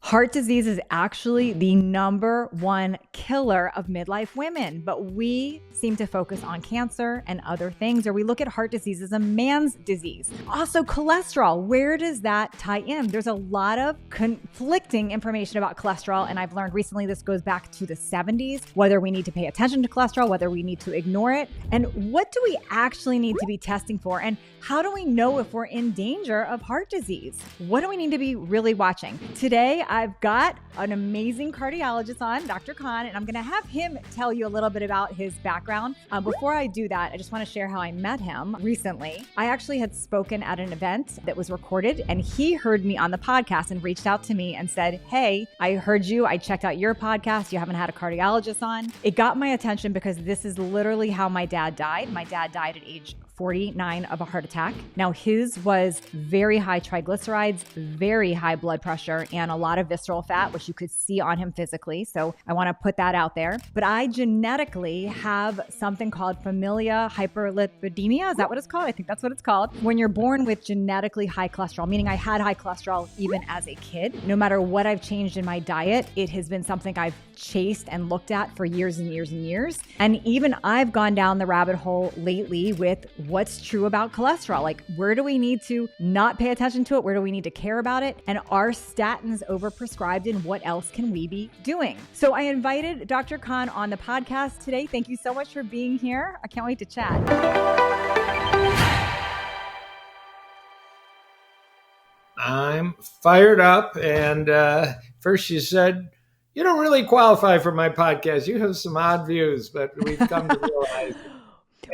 Heart disease is actually the number one killer of midlife women, but we seem to focus on cancer and other things, or we look at heart disease as a man's disease. Also, cholesterol, where does that tie in? There's a lot of conflicting information about cholesterol, and I've learned recently this goes back to the 70s, whether we need to pay attention to cholesterol, whether we need to ignore it, and what do we actually need to be testing for, and how do we know if we're in danger of heart disease? What do we need to be really watching? Today, I've got an amazing cardiologist on, Dr. Kahn, and I'm going to have him tell you a little bit about his background. Before I do that, I just want to share how I met him recently. I actually had spoken at an event that was recorded, and he heard me on the podcast and reached out to me and said, "Hey, I heard you. I checked out your podcast. You haven't had a cardiologist on." It got my attention because this is literally how my dad died. My dad died at age 49 of a heart attack. Now, his was very high triglycerides, very high blood pressure, and a lot of visceral fat, which you could see on him physically. So I want to put that out there. But I genetically have something called familial hyperlipidemia. Is that what it's called? I think that's what it's called. When you're born with genetically high cholesterol, meaning I had high cholesterol even as a kid. No matter what I've changed in my diet, it has been something I've chased and looked at for years and years and years. And even I've gone down the rabbit hole lately with what's true about cholesterol. Like, where do we need to not pay attention to it? Where do we need to care about it? And are statins overprescribed, and what else can we be doing? So I invited Dr. Kahn on the podcast today. Thank you so much for being here. I can't wait to chat. I'm fired up. And first you said, you don't really qualify for my podcast. You have some odd views, but we've come to realize,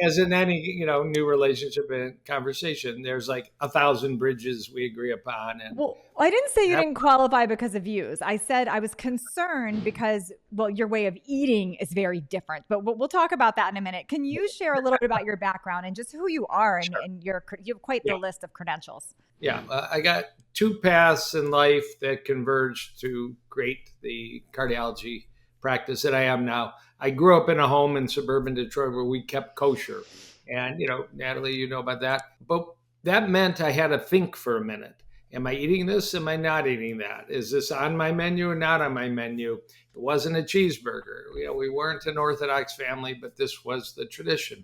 as in any, new relationship and conversation, there's like 1,000 bridges we agree upon. And well, I didn't say you didn't qualify because of views. I said I was concerned because, well, your way of eating is very different, but we'll talk about that in a minute. Can you share a little bit about your background and just who you are and, Sure. and you have quite the list of credentials. Yeah, I got two paths in life that converged to create the cardiology practice that I am now. I grew up in a home in suburban Detroit where we kept kosher. And, Natalie, you know about that. But that meant I had to think for a minute. Am I eating this? Am I not eating that? Is this on my menu or not on my menu? It wasn't a cheeseburger. We weren't an Orthodox family, but this was the tradition.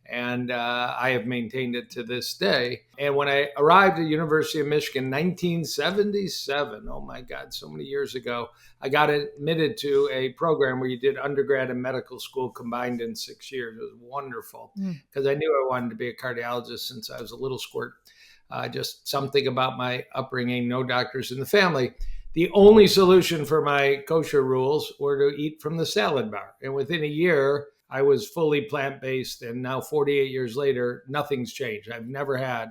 And I have maintained it to this day. And when I arrived at University of Michigan, 1977, oh my God, so many years ago, I got admitted to a program where you did undergrad and medical school combined in 6 years. It was wonderful because I knew I wanted to be a cardiologist since I was a little squirt. Just something about my upbringing, no doctors in the family. The only solution for my kosher rules were to eat from the salad bar. And within a year, I was fully plant-based, and now 48 years later, nothing's changed. I've never had,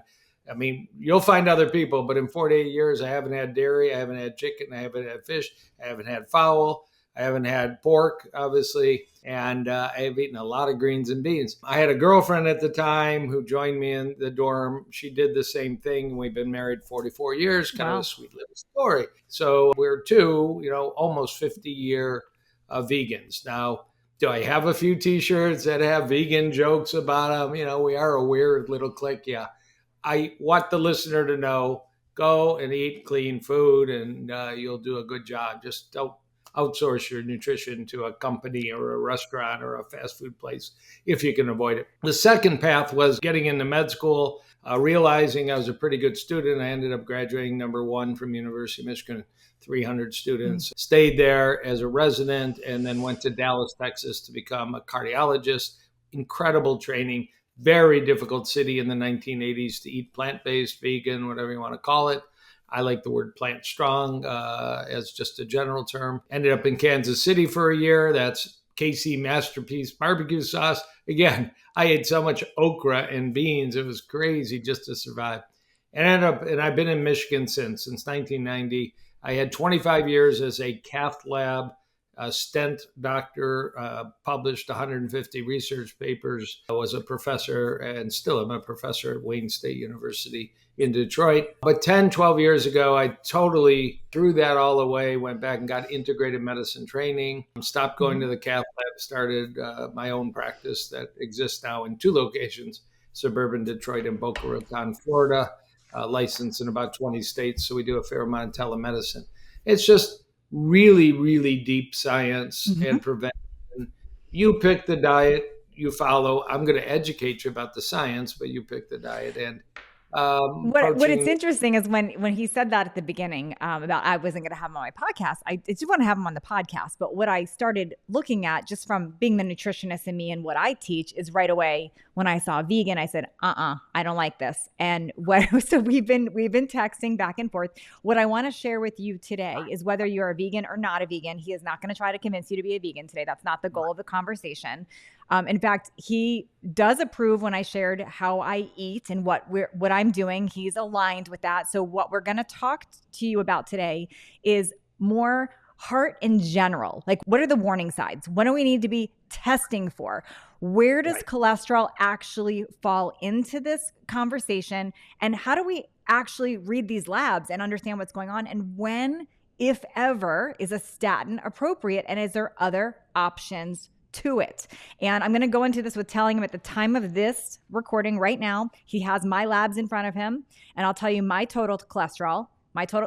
you'll find other people, but in 48 years, I haven't had dairy, I haven't had chicken, I haven't had fish, I haven't had fowl, I haven't had pork, obviously, and I have eaten a lot of greens and beans. I had a girlfriend at the time who joined me in the dorm. She did the same thing. We've been married 44 years, kind of a sweet little story. So we're two, almost 50-year vegans. Now, do I have a few T-shirts that have vegan jokes about them? We are a weird little clique. Yeah. I want the listener to know, go and eat clean food and you'll do a good job. Just don't outsource your nutrition to a company or a restaurant or a fast food place if you can avoid it. The second path was getting into med school, realizing I was a pretty good student. I ended up graduating number one from University of Michigan. 300 students, stayed there as a resident, and then went to Dallas, Texas to become a cardiologist. Incredible training, very difficult city in the 1980s to eat plant-based, vegan, whatever you want to call it. I like the word plant strong as just a general term. Ended up in Kansas City for a year. That's KC Masterpiece barbecue sauce. Again, I ate so much okra and beans. It was crazy just to survive. And I've been in Michigan since 1990. I had 25 years as a cath lab stent doctor, published 150 research papers. I was a professor and still am a professor at Wayne State University in Detroit. But 10, 12 years ago, I totally threw that all away, went back and got integrated medicine training, stopped going to the cath lab, started my own practice that exists now in two locations, suburban Detroit and Boca Raton, Florida. Licensed in about 20 states, so we do a fair amount of telemedicine. It's just really, really deep science and prevention. You pick the diet you follow. I'm going to educate you about the science, but you pick the diet. And What it's approaching. interesting is when he said that at the beginning, about I wasn't going to have him on my podcast. I did want to have him on the podcast, but what I started looking at just from being the nutritionist in me and what I teach is right away when I saw vegan, I said, I don't like this. And so we've been texting back and forth. What I want to share with you today is whether you're a vegan or not a vegan. He is not going to try to convince you to be a vegan today. That's not the goal of the conversation. In fact, he does approve when I shared how I eat and what I'm doing. He's aligned with that. So what we're going to talk to you about today is more heart in general. Like, what are the warning signs? What do we need to be testing for? Where does cholesterol actually fall into this conversation? And how do we actually read these labs and understand what's going on? And when, if ever, is a statin appropriate? And is there other options to it? And I'm going to go into this with telling him at the time of this recording right now, he has my labs in front of him, and I'll tell you my total cholesterol,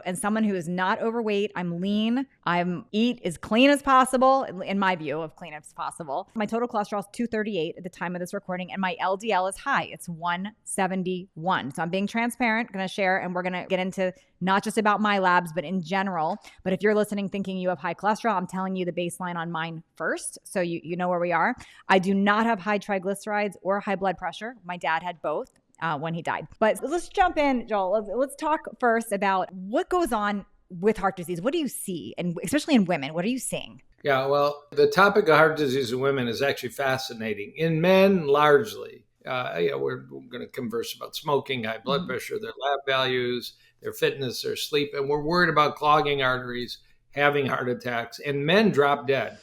and someone who is not overweight. I'm lean. I'm eat as clean as possible, in my view of clean as possible. My total cholesterol is 238 at the time of this recording, and my LDL is high. It's 171. So I'm being transparent, going to share, and we're going to get into not just about my labs, but in general. But if you're listening thinking you have high cholesterol, I'm telling you the baseline on mine first, so you know where we are. I do not have high triglycerides or high blood pressure. My dad had both when he died. But let's jump in, Joel. Let's talk first about what goes on with heart disease. What do you see? And especially in women, what are you seeing? Yeah, well, the topic of heart disease in women is actually fascinating. In men, largely, we're going to converse about smoking, high blood pressure, their lab values, their fitness, their sleep, and we're worried about clogging arteries, having heart attacks, and men drop dead.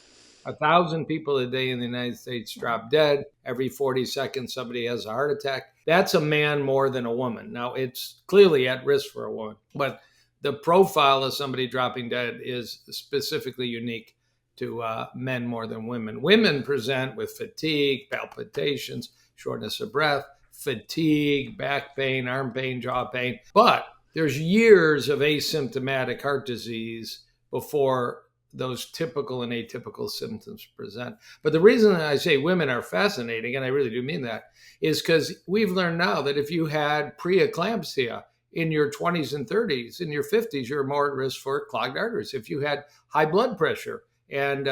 1,000 people a day in the United States drop dead. Every 40 seconds, somebody has a heart attack. That's a man more than a woman. Now, it's clearly at risk for a woman, but the profile of somebody dropping dead is specifically unique to men more than women. Women present with fatigue, palpitations, shortness of breath, fatigue, back pain, arm pain, jaw pain. But there's years of asymptomatic heart disease before those typical and atypical symptoms present. But the reason I say women are fascinating, and I really do mean that, is because we've learned now that if you had preeclampsia in your 20s and 30s, in your 50s, you're more at risk for clogged arteries. If you had high blood pressure and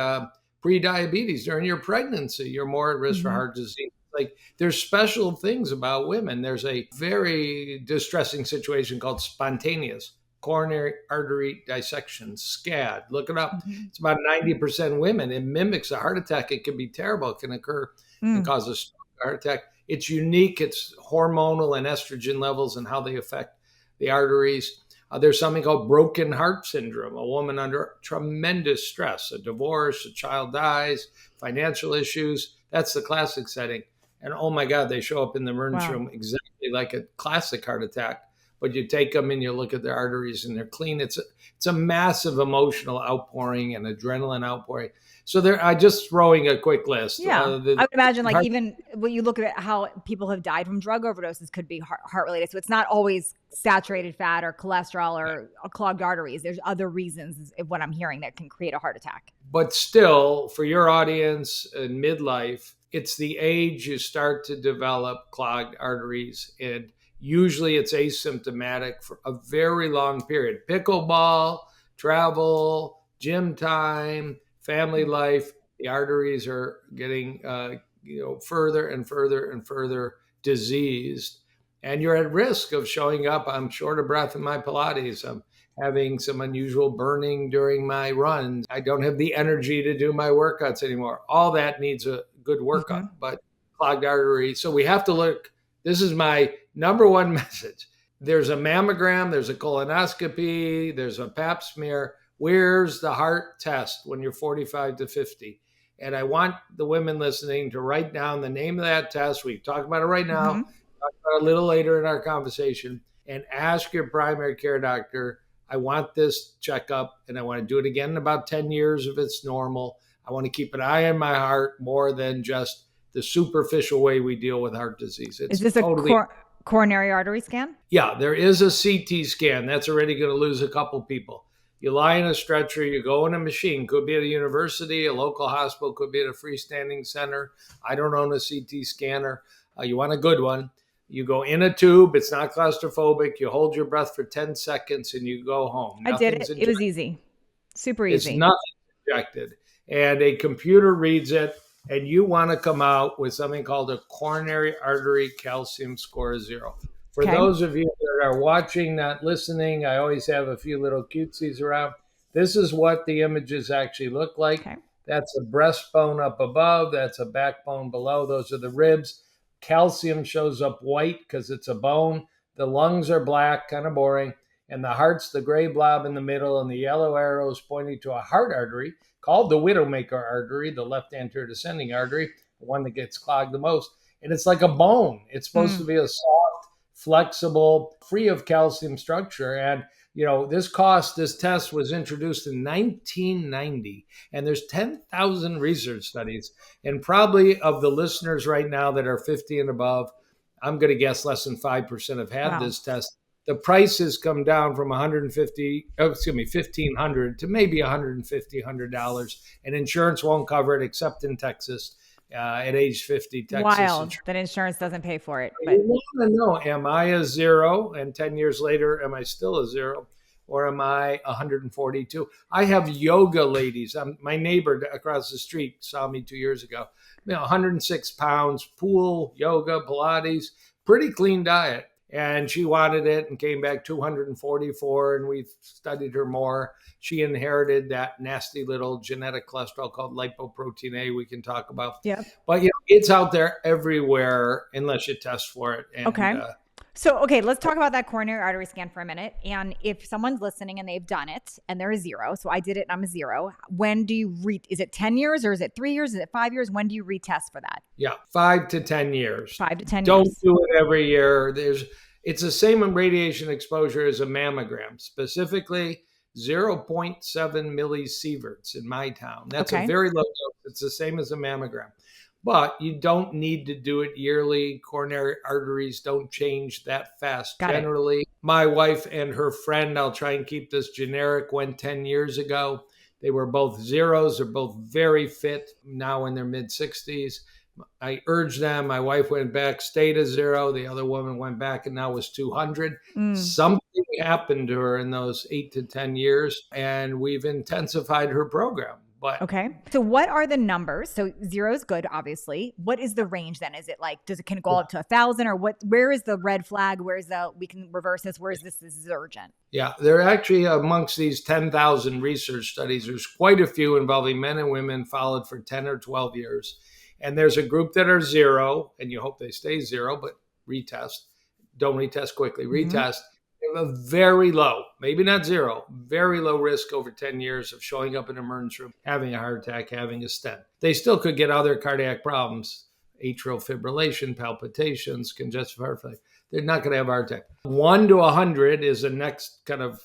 pre-diabetes during your pregnancy, you're more at risk for heart disease. Like, there's special things about women. There's a very distressing situation called spontaneous coronary artery dissection, SCAD. Look it up. It's about 90% women. It mimics a heart attack. It can be terrible. It can occur and cause a heart attack. It's unique. It's hormonal and estrogen levels and how they affect the arteries. There's something called broken heart syndrome, a woman under tremendous stress, a divorce, a child dies, financial issues. That's the classic setting. And oh my God, they show up in the emergency room exactly like a classic heart attack. But you take them and you look at their arteries and they're clean. It's a massive emotional outpouring and adrenaline outpouring. So I'm just throwing a quick list. Yeah, I would imagine even when you look at how people have died from drug overdoses could be heart related. So it's not always saturated fat or cholesterol or clogged arteries. There's other reasons, is what I'm hearing, that can create a heart attack. But still, for your audience in midlife, it's the age you start to develop clogged arteries, and usually it's asymptomatic for a very long period. Pickleball, travel, gym time, family life, the arteries are getting further and further and further diseased. And you're at risk of showing up. I'm short of breath in my Pilates. I'm having some unusual burning during my runs. I don't have the energy to do my workouts anymore. All that needs a good workup, but clogged artery. So we have to look. This is my number one message. There's a mammogram, there's a colonoscopy, there's a pap smear. Where's the heart test when you're 45 to 50? And I want the women listening to write down the name of that test. We talk about it right now, talk about it a little later in our conversation, and ask your primary care doctor, I want this checkup, and I want to do it again in about 10 years if it's normal. I want to keep an eye on my heart more than just the superficial way we deal with heart disease. Is this totally a coronary artery scan? Yeah, there is a CT scan. That's already going to lose a couple people. You lie in a stretcher, you go in a machine, could be at a university, a local hospital, could be at a freestanding center. I don't own a CT scanner. You want a good one. You go in a tube, it's not claustrophobic. You hold your breath for 10 seconds and you go home. I did it. It was easy. Super easy. It's nothing injected. And a computer reads it, and you want to come out with something called a coronary artery calcium score of 0. For those of you that are watching, not listening, I always have a few little cutesies around. This is what the images actually look like. Okay. That's a breastbone up above. That's a backbone below. Those are the ribs. Calcium shows up white because it's a bone. The lungs are black, kind of boring. And the heart's the gray blob in the middle, and the yellow arrows pointing to a heart artery called the widowmaker artery, the left anterior descending artery, the one that gets clogged the most. And it's like a bone. It's supposed to be a soft, flexible, free of calcium structure. And, this test was introduced in 1990, and there's 10,000 research studies. And probably of the listeners right now that are 50 and above, I'm going to guess less than 5% have had this test. The price has come down from $1,500 to maybe $150, and insurance won't cover it except in Texas at age 50. Texas wild that insurance doesn't pay for it. But you want to know, am I a 0? And 10 years later, am I still a 0? Or am I 142? I have yoga ladies. My neighbor across the street saw me 2 years ago. 106 pounds, pool, yoga, Pilates, pretty clean diet. And she wanted it and came back 244, and we've studied her more. She inherited that nasty little genetic cholesterol called lipoprotein A we can talk about. Yeah. But it's out there everywhere unless you test for it. And, let's talk about that coronary artery scan for a minute. And if someone's listening and they've done it and they're a 0, so I did it and I'm a 0, when do you is it 10 years or is it 3 years? Is it 5 years? When do you retest for that? Yeah, 5 to 10 years. 5 to 10 Don't years. do it every year. It's the same radiation exposure as a mammogram, specifically 0.7 millisieverts in my town. That's a very low dose. It's the same as a mammogram. But you don't need to do it yearly. Coronary arteries don't change that fast. Generally, my wife and her friend, I'll try and keep this generic, went 10 years ago. They were both 0s. They're both very fit, now in their mid-60s. I urged them. My wife went back, stayed a 0. The other woman went back and now was 200. Something happened to her in those 8 to 10 years, and we've intensified her program. So what are the numbers? So 0 is good, obviously. What is the range then? Is it like, can it go up to 1,000 or what? Where is the red flag? Where is we can reverse this? Where is this is urgent? Yeah, they're actually amongst these 10,000 research studies. There's quite a few involving men and women followed for 10 or 12 years. And there's a group that are 0, and you hope they stay 0, but retest. Don't retest quickly. Retest. They have a very low, maybe not 0, very low risk over 10 years of showing up in an emergency room, having a heart attack, having a stent. They still could get other cardiac problems, atrial fibrillation, palpitations, congestive heart failure. They're not going to have a heart attack. 1 to 100 is the next kind of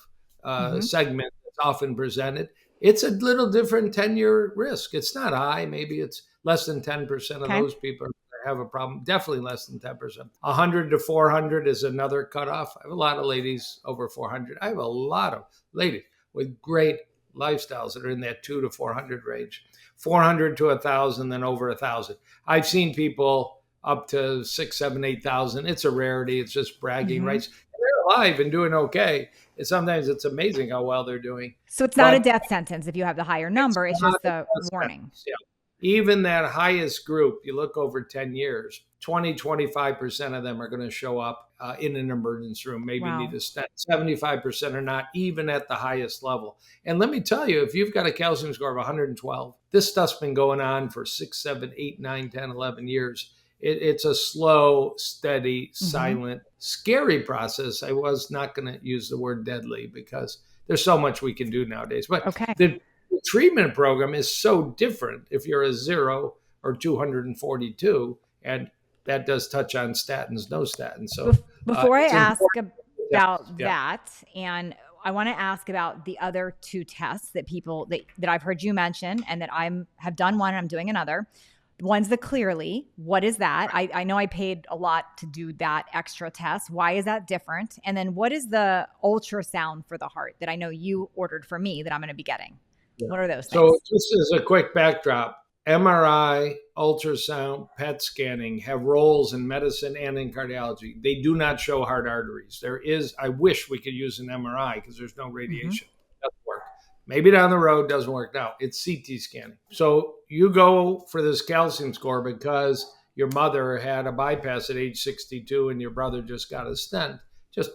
segment that's often presented. It's a little different 10-year risk. It's not high. Maybe it's less than 10% of those people have a problem. Definitely less than 10%. 100 to 400 is another cutoff. I have a lot of ladies over 400. I have a lot of ladies with great lifestyles that are in that 2 to 400 range. 400 to 1,000, then over 1,000. I've seen people up to 6, 7, 8,000. It's a rarity. It's just bragging rights. They're alive and doing okay. And sometimes it's amazing how well they're doing. So it's not a death sentence if you have the higher number. It's just a warning. Yeah. Even that highest group, you look over 10 years, 20, 25% of them are going to show up in an emergency room, maybe need a stent. 75% are not, even at the highest level. And let me tell you, if you've got a calcium score of 112, this stuff's been going on for 6, 7, 8, 9, 10, 11 years. It's a slow, steady, silent, scary process. I was not going to use the word deadly because there's so much we can do nowadays. But the treatment program is so different if you're a 0 or 242, and that does touch on statins, no statins. So before I ask about that, and I want to ask about the other 2 tests that people that I've heard you mention and that I have done one and I'm doing another. One's the Clearly. What is that? I know I paid a lot to do that extra test. Why is that different? And then what is the ultrasound for the heart that I know you ordered for me that I'm going to be getting? Yeah. What are those So things? just as a quick backdrop, MRI, ultrasound, PET scanning have roles in medicine and in cardiology. They do not show heart arteries. I wish we could use an MRI because there's no radiation. Doesn't work. Maybe down the road doesn't work now. It's CT scanning. So you go for this calcium score because your mother had a bypass at age 62 and your brother just got a stent. Just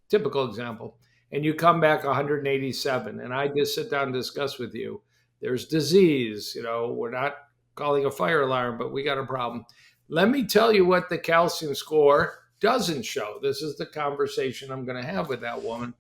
typical example. And you come back 187. And I just sit down and discuss with you. There's disease. We're not calling a fire alarm, but we got a problem. Let me tell you what the calcium score doesn't show. This is the conversation I'm going to have with that woman.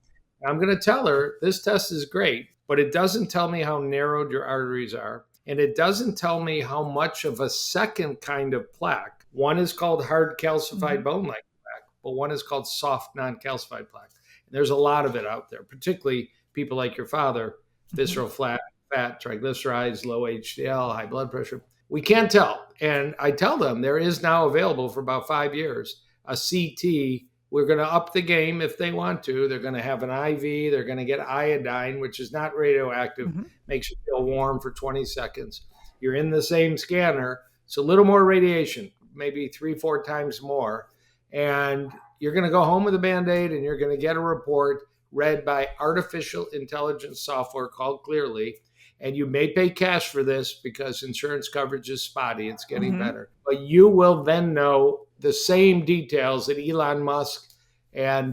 I'm going to tell her this test is great, but it doesn't tell me how narrowed your arteries are. And it doesn't tell me how much of a second kind of plaque. One is called hard calcified bone-like plaque, but one is called soft non-calcified plaque. And there's a lot of it out there, particularly people like your father, visceral fat, triglycerides, low HDL, high blood pressure. We can't tell. And I tell them there is now available for about 5 years a CT. We're going to up the game if they want to. They're going to have an IV. They're going to get iodine, which is not radioactive, makes you feel warm for 20 seconds. You're in the same scanner. It's a little more radiation, maybe 3-4 times more. And you're going to go home with a Band-Aid and you're going to get a report read by artificial intelligence software called Clearly. And you may pay cash for this because insurance coverage is spotty. It's getting better. But you will then know the same details that Elon Musk and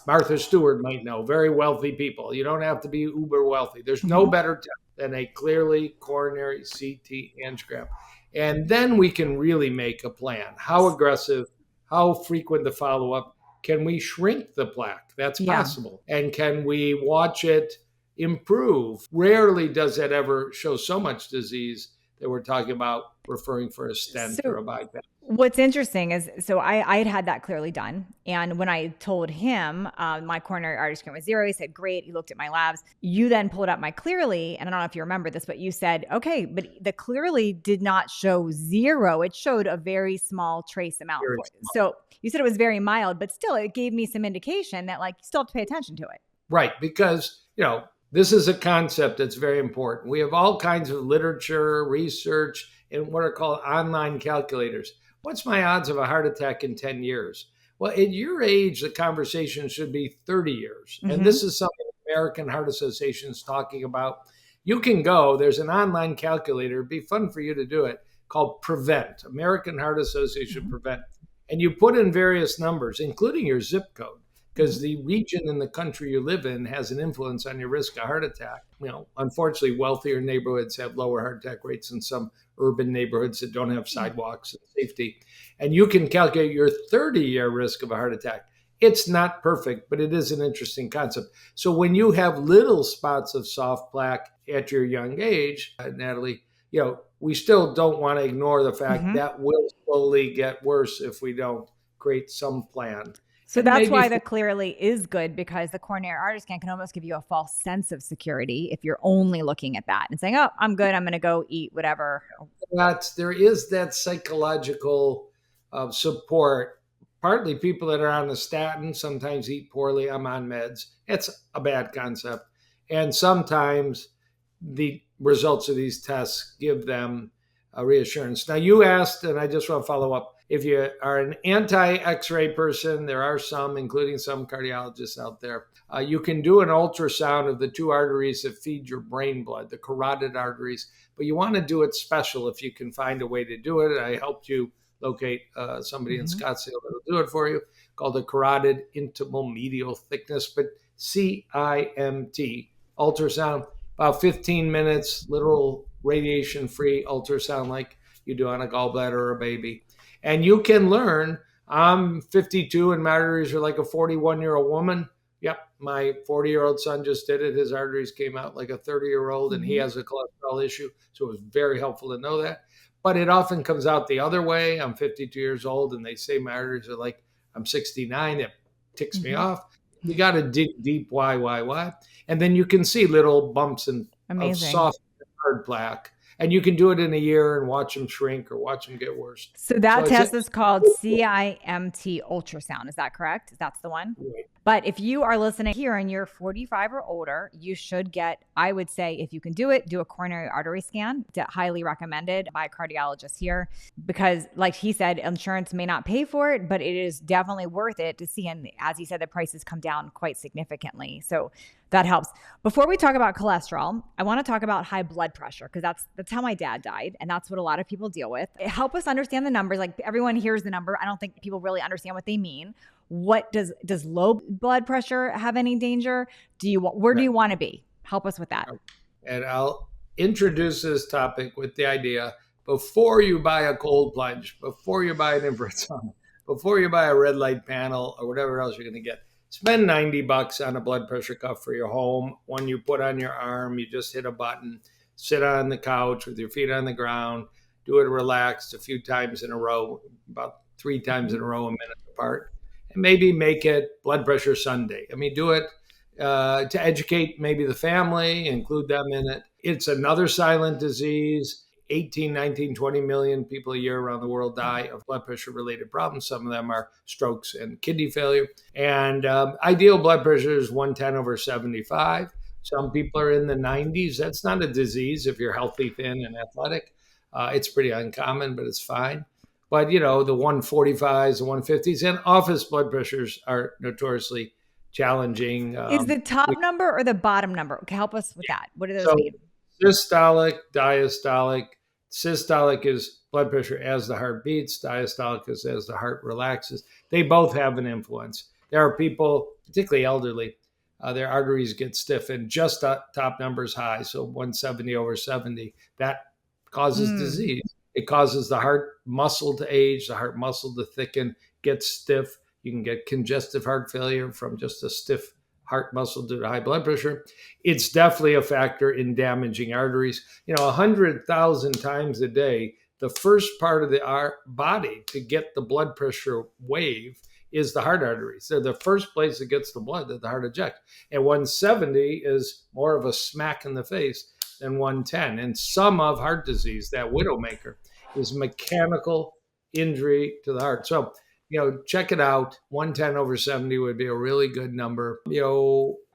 Martha Stewart might know. Very wealthy people. You don't have to be uber wealthy. There's no better test than a Clearly coronary CT angiogram. And then we can really make a plan. How aggressive, how frequent the follow-up. Can we shrink the plaque? That's possible. And can we watch it improve? Rarely does that ever show so much disease that we're talking about referring for a stent or a bypass. What's interesting is, I had that Clearly done. And when I told him my coronary artery scan was 0, he said, great. He looked at my labs. You then pulled up my Clearly. And I don't know if you remember this, but you said, okay, but the Clearly did not show 0. It showed a very small trace amount. So you said it was very mild, but still it gave me some indication that you still have to pay attention to it. Right. Because, this is a concept that's very important. We have all kinds of literature, research, and what are called online calculators. What's my odds of a heart attack in 10 years? Well, at your age, the conversation should be 30 years. And this is something the American Heart Association is talking about. You can go, there's an online calculator, it'd be fun for you to do it, called Prevent, American Heart Association Prevent. And you put in various numbers, including your zip code, because the region in the country you live in has an influence on your risk of heart attack. Unfortunately, wealthier neighborhoods have lower heart attack rates than some urban neighborhoods that don't have sidewalks and safety. And you can calculate your 30-year risk of a heart attack. It's not perfect, but it is an interesting concept. So when you have little spots of soft plaque at your young age, Natalie, we still don't want to ignore the fact that will slowly get worse if we don't create some plan. So that's why the Clearly is good, because the coronary artery scan can almost give you a false sense of security if you're only looking at that and saying, oh, I'm good, I'm going to go eat whatever. There is that psychological support. Partly people that are on a statin sometimes eat poorly. I'm on meds. It's a bad concept. And sometimes the results of these tests give them a reassurance. Now, you asked, and I just want to follow up, if you are an anti-X-ray person, there are some, including some cardiologists out there, you can do an ultrasound of the 2 arteries that feed your brain blood, the carotid arteries, but you want to do it special if you can find a way to do it. I helped you locate somebody in Scottsdale that will do it for you, called a carotid intimal medial thickness, but CIMT, ultrasound, about 15 minutes, literal radiation-free ultrasound like you do on a gallbladder or a baby. And you can learn, I'm 52 and my arteries are like a 41-year-old woman. Yep, my 40-year-old son just did it. His arteries came out like a 30-year-old and he has a cholesterol issue. So it was very helpful to know that. But it often comes out the other way. I'm 52 years old and they say my arteries are like I'm 69. It ticks me off. You got to dig deep. Why? And then you can see little bumps of soft hard plaque. And you can do it in a year and watch them shrink or watch them get worse. So that test is called CIMT ultrasound. Is that correct? That's the one? Right. But if you are listening here and you're 45 or older, you should get, I would say, if you can do it, do a coronary artery scan. Highly recommended by a cardiologist here, because like he said, insurance may not pay for it, but it is definitely worth it to see. And as he said, the prices come down quite significantly. So that helps. Before we talk about cholesterol, I want to talk about high blood pressure, because that's how my dad died. And that's what a lot of people deal with. Help us understand the numbers. Like, everyone hears the number. I don't think people really understand what they mean. What does low blood pressure have any danger? Where do you want to be? Help us with that. And I'll introduce this topic with the idea: before you buy a cold plunge, before you buy an infrared sauna, before you buy a red light panel or whatever else you're going to get, spend $90 on a blood pressure cuff for your home. One you put on your arm, you just hit a button, sit on the couch with your feet on the ground, do it relaxed a few times in a row, about 3 times in a row, a minute apart. And maybe make it Blood Pressure Sunday. I mean, do it to educate maybe the family, include them in it. It's another silent disease. 18, 19, 20 million people a year around the world die of blood pressure related problems. Some of them are strokes and kidney failure. And ideal blood pressure is 110/75. Some people are in the 90s. That's not a disease if you're healthy, thin, and athletic. It's pretty uncommon, but it's fine. But, the 145s, the 150s, and office blood pressures are notoriously challenging. Is the top number or the bottom number? Help us with that. What do those mean? Systolic, diastolic. Systolic is blood pressure as the heart beats. Diastolic is as the heart relaxes. They both have an influence. There are people, particularly elderly, their arteries get stiff and just top numbers high. So 170/70, that causes disease. It causes the heart muscle to age, the heart muscle to thicken, get stiff. You can get congestive heart failure from just a stiff heart muscle due to high blood pressure. It's definitely a factor in damaging arteries. 100,000 times a day, the first part of the body to get the blood pressure wave is the heart arteries. They're the first place that gets the blood that the heart ejects. And 170 is more of a smack in the face than 110. And some of heart disease, that widowmaker, is mechanical injury to the heart. So, check it out. 110/70 would be a really good number.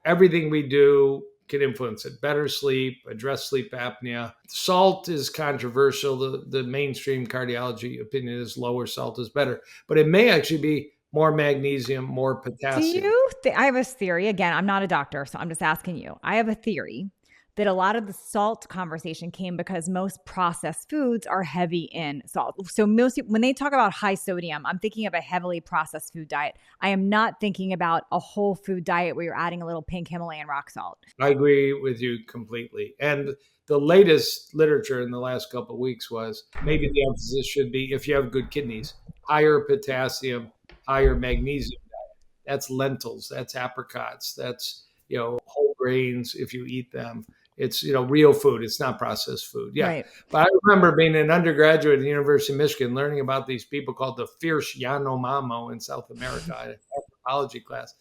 Everything we do can influence it. Better sleep, address sleep apnea. Salt is controversial. The mainstream cardiology opinion is lower salt is better, but it may actually be more magnesium, more potassium. I have a theory. Again, I'm not a doctor, so I'm just asking you. I have a theory that a lot of the salt conversation came because most processed foods are heavy in salt. So most people, when they talk about high sodium, I'm thinking of a heavily processed food diet. I am not thinking about a whole food diet where you're adding a little pink Himalayan rock salt. I agree with you completely. And the latest literature in the last couple of weeks was maybe the emphasis should be, if you have good kidneys, higher potassium, higher magnesium diet. That's lentils, that's apricots, that's whole grains if you eat them. It's, real food. It's not processed food. Yeah. Right. But I remember being an undergraduate at the University of Michigan, learning about these people called the fierce Yanomamo in South America in an anthropology class.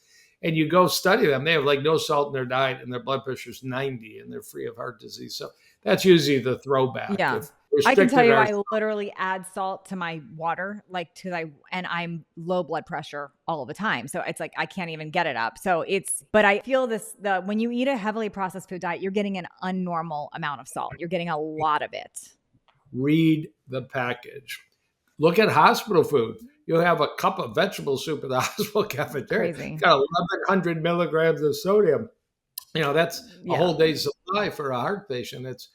And you go study them. They have no salt in their diet and their blood pressure is 90 and they're free of heart disease. So that's usually the throwback. Yeah. I can tell you, I literally add salt to my water, and I'm low blood pressure all the time. So it's I can't even get it up. But I feel when you eat a heavily processed food diet, you're getting an unnormal amount of salt. You're getting a lot of it. Read the package. Look at hospital food. You'll have a cup of vegetable soup at the hospital cafeteria. Crazy. It's got 1,100 milligrams of sodium. That's a whole day's supply for a heart patient. It's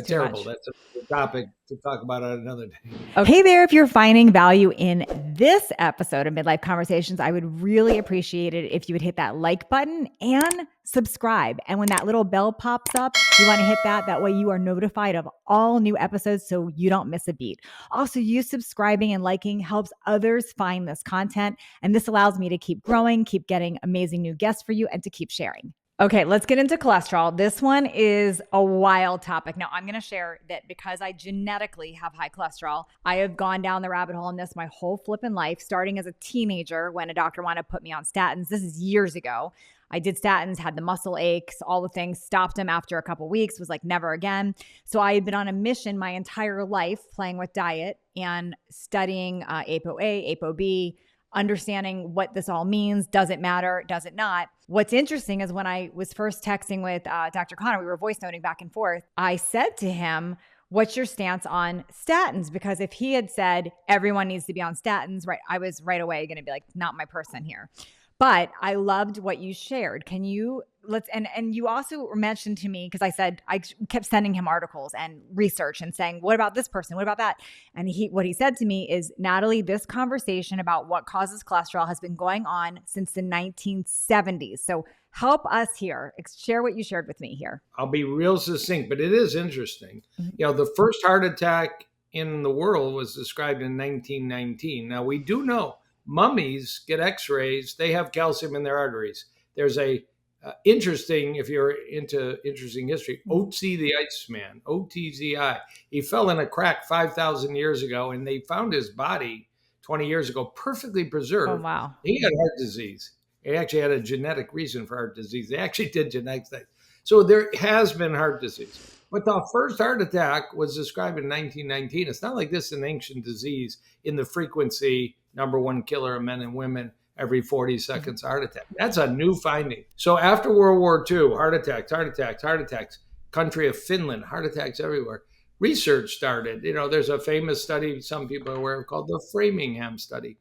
terrible. That's a topic to talk about on another day. Okay. Hey there, if you're finding value in this episode of Midlife Conversations, I would really appreciate it if you would hit that like button and subscribe. And when that little bell pops up, you want to hit that. That way you are notified of all new episodes so you don't miss a beat. Also, you subscribing and liking helps others find this content. And this allows me to keep growing, keep getting amazing new guests for you, and to keep sharing. Okay, let's get into cholesterol. This one is a wild topic. Now, I'm going to share that because I genetically have high cholesterol, I have gone down the rabbit hole on this my whole flipping life, starting as a teenager when a doctor wanted to put me on statins. This is years ago. I did statins, had the muscle aches, all the things, stopped them after a couple weeks, was like, never again. So I had been on a mission my entire life playing with diet and studying ApoA, ApoB, understanding what this all means. Does it matter? Does it not? What's interesting is when I was first texting with Dr. Kahn, we were voice noting back and forth, I said to him, what's your stance on statins? Because if he had said everyone needs to be on statins, right, I was right away going to be like, not my person here. But I loved what you shared. Can you and you also mentioned to me, because I said I kept sending him articles and research and saying, what about this person? What about that? And what he said to me is, Natalie, this conversation about what causes cholesterol has been going on since the 1970s. So help us here. Share what you shared with me here. I'll be real succinct, but it is interesting. The first heart attack in the world was described in 1919. Now, we do know mummies get x-rays. They have calcium in their arteries. There's a interesting, if you're into interesting history, Otzi the Iceman, O-T-Z-I. He fell in a crack 5,000 years ago, and they found his body 20 years ago perfectly preserved. Oh, wow. He had heart disease. He actually had a genetic reason for heart disease. They actually did genetic studies. So there has been heart disease. But the first heart attack was described in 1919. It's not like this is an ancient disease in the frequency, number one killer of men and women, every 40 seconds, heart attack. That's a new finding. So after World War II, heart attacks, country of Finland, heart attacks everywhere. Research started. There's a famous study some people are aware of called the Framingham study.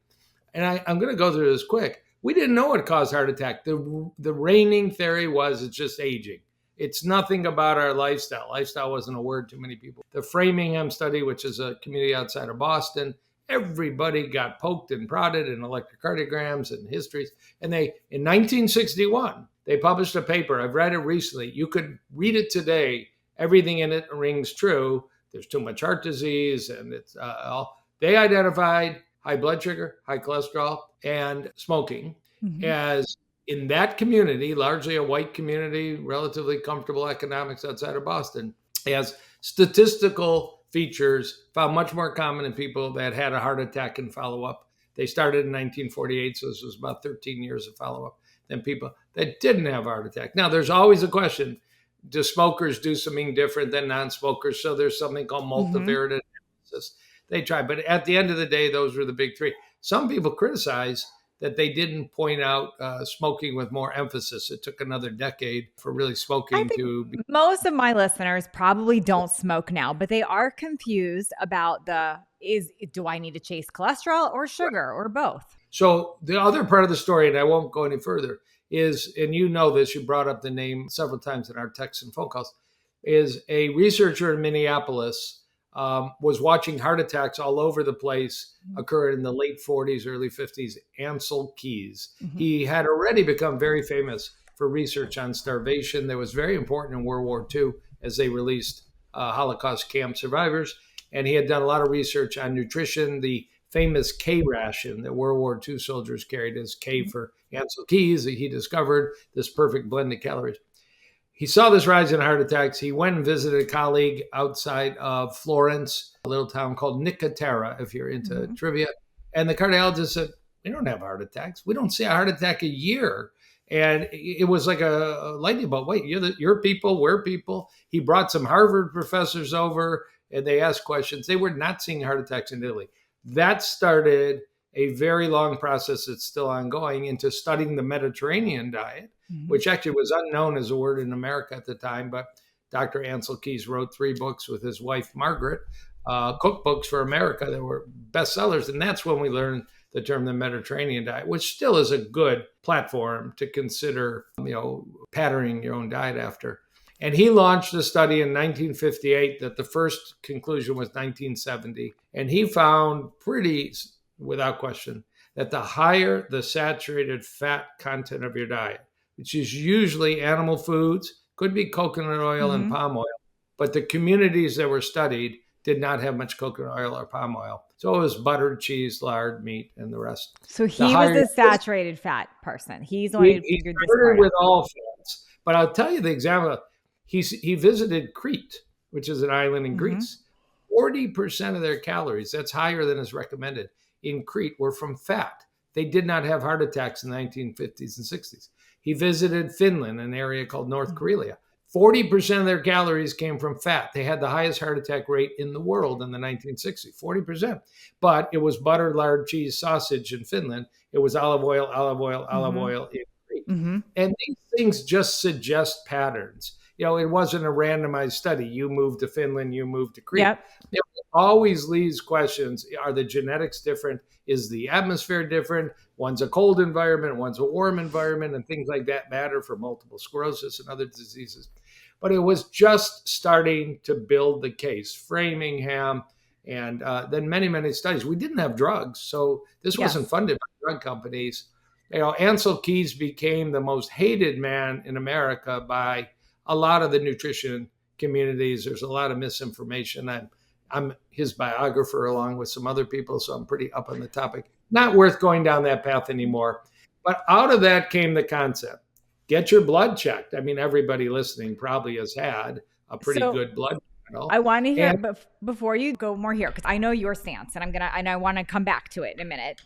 And I'm going to go through this quick. We didn't know what caused heart attack. The reigning theory was it's just aging. It's nothing about our lifestyle. Lifestyle wasn't a word to many people. The Framingham study, which is a community outside of Boston, everybody got poked and prodded in electrocardiograms and histories. And in 1961, they published a paper. I've read it recently. You could read it today. Everything in it rings true. There's too much heart disease, and it's all. They identified high blood sugar, high cholesterol, and smoking as, in that community, largely a white community, relatively comfortable economics outside of Boston, as statistical features found much more common in people that had a heart attack and follow-up. They started in 1948, so this was about 13 years of follow-up, than people that didn't have a heart attack. Now, there's always a question, do smokers do something different than non-smokers? So there's something called multivariate analysis. They try, but at the end of the day, those were the big three. Some people criticize that they didn't point out smoking with more emphasis. It took another decade for really smoking to be. Most of my listeners probably don't smoke now, but they are confused about do I need to chase cholesterol or sugar or both? So the other part of the story, and I won't go any further, is, and you know this, you brought up the name several times in our texts and phone calls, is a researcher in Minneapolis was watching heart attacks all over the place occur in the late 40s, early 50s, Ancel Keys. He had already become very famous for research on starvation that was very important in World War II as they released Holocaust camp survivors. And he had done a lot of research on nutrition, the famous K ration that World War II soldiers carried as K for Ancel Keys. He discovered this perfect blend of calories. He saw this rise in heart attacks. He went and visited a colleague outside of Florence, a little town called Nicotera, if you're into trivia. And the cardiologist said, we don't have heart attacks. We don't see a heart attack a year. And it was like a lightning bolt. Wait, you're people, we're people. He brought some Harvard professors over, and they asked questions. They were not seeing heart attacks in Italy. That started a very long process that's still ongoing into studying the Mediterranean diet, which actually was unknown as a word in America at the time. But Dr. Ancel Keys wrote 3 books with his wife, Margaret, cookbooks for America that were bestsellers. And that's when we learned the term the Mediterranean diet, which still is a good platform to consider, patterning your own diet after. And he launched a study in 1958 that the first conclusion was 1970. And he found pretty, without question, that the higher the saturated fat content of your diet, which is usually animal foods, could be coconut oil and palm oil, but the communities that were studied did not have much coconut oil or palm oil. So it was butter, cheese, lard, meat, and the rest. So he was a saturated fat person. He's the one who figured this part out. With all fats. But I'll tell you the example. He visited Crete, which is an island in Greece. 40% of their calories, that's higher than is recommended, in Crete were from fat. They did not have heart attacks in the 1950s and 60s. He visited Finland, an area called North Karelia. 40% of their calories came from fat. They had the highest heart attack rate in the world in the 1960s, 40%. But it was butter, lard, cheese, sausage in Finland. It was olive oil, olive oil, olive oil in Crete. And these things just suggest patterns. It wasn't a randomized study. You moved to Finland, you moved to Crete. Yep. It always leaves questions. Are the genetics different? Is the atmosphere different? One's a cold environment, one's a warm environment, and things like that matter for multiple sclerosis and other diseases. But it was just starting to build the case. Framingham, and then many, many studies. We didn't have drugs, so this wasn't funded by drug companies. Ansel Keys became the most hated man in America by a lot of the nutrition communities. There's a lot of misinformation. I'm his biographer along with some other people, so I'm pretty up on the topic. Not worth going down that path anymore. But out of that came the concept. Get your blood checked. I mean, everybody listening probably has had a pretty good blood panel. I want to hear, but before you go more here, because I know your stance, and I want to come back to it in a minute.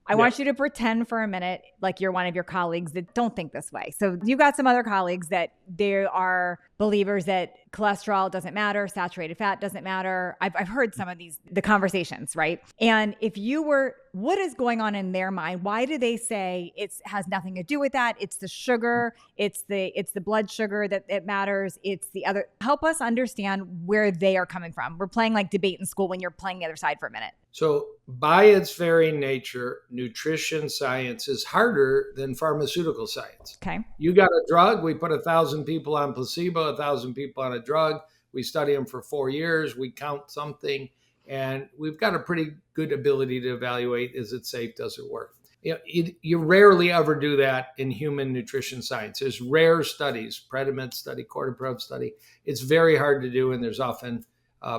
I want you to pretend for a minute like you're one of your colleagues that don't think this way. So you've got some other colleagues that they are believers that cholesterol doesn't matter, saturated fat doesn't matter. I've heard some of the conversations, right? And if you were, what is going on in their mind? Why do they say it has nothing to do with that? It's the sugar, it's the blood sugar that it matters. It's the other. Help us understand where they are coming from. We're playing like debate in school when you're playing the other side for a minute. So by its very nature, nutrition science is harder than pharmaceutical science. Okay. You got a drug, we put 1,000 people on placebo, 1,000 people on a drug. We study them for 4 years. We count something, and we've got a pretty good ability to evaluate, is it safe, does it work? You rarely ever do that in human nutrition science. There's rare studies, Prediment study, Cordyceps study. It's very hard to do, and there's often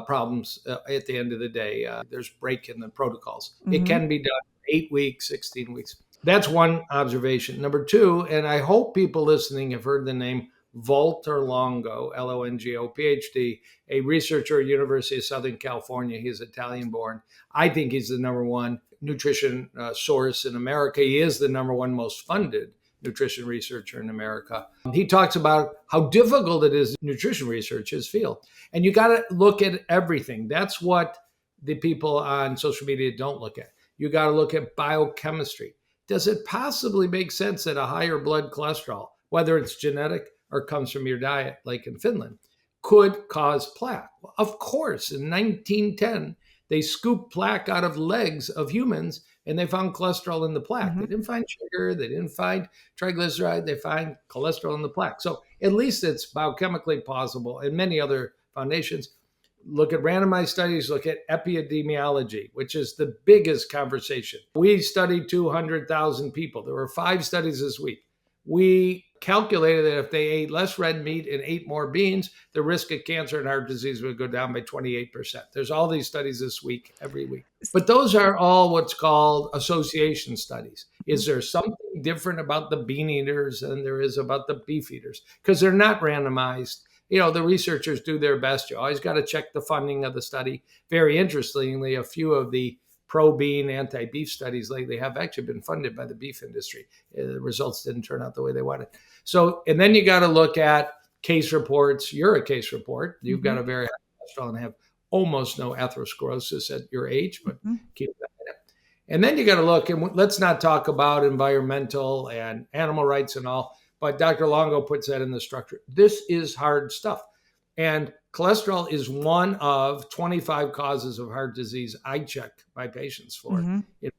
problems at the end of the day. There's break in the protocols. It can be done 8 weeks, 16 weeks. That's one observation. Number two, and I hope people listening have heard the name Walter Longo, Longo, PhD, a researcher at University of Southern California. He's Italian born. I think he's the number one nutrition source in America. He is the number one most funded nutrition researcher in America. He talks about how difficult it is, nutrition research, his field. And you got to look at everything. That's what the people on social media don't look at. You got to look at biochemistry. Does it possibly make sense that a higher blood cholesterol, whether it's genetic or comes from your diet, like in Finland, could cause plaque? Well, of course, in 1910, they scooped plaque out of legs of humans, and they found cholesterol in the plaque. They didn't find sugar. They didn't find triglyceride. They find cholesterol in the plaque. So at least it's biochemically plausible. And many other foundations look at randomized studies, look at epidemiology, which is the biggest conversation. We studied 200,000 people. There were 5 studies this week. We calculated that if they ate less red meat and ate more beans, the risk of cancer and heart disease would go down by 28%. There's all these studies this week, every week. But those are all what's called association studies. Is there something different about the bean eaters than there is about the beef eaters? Because they're not randomized. The researchers do their best. You always got to check the funding of the study. Very interestingly, a few of the pro-bean, anti-beef studies lately have actually been funded by the beef industry. The results didn't turn out the way they wanted. So, and then you got to look at case reports. You're a case report. You've got a very high cholesterol and have almost no atherosclerosis at your age, but keep that in it. And then you got to look, and let's not talk about environmental and animal rights and all, but Dr. Longo puts that in the structure. This is hard stuff. And cholesterol is one of 25 causes of heart disease I check my patients for in my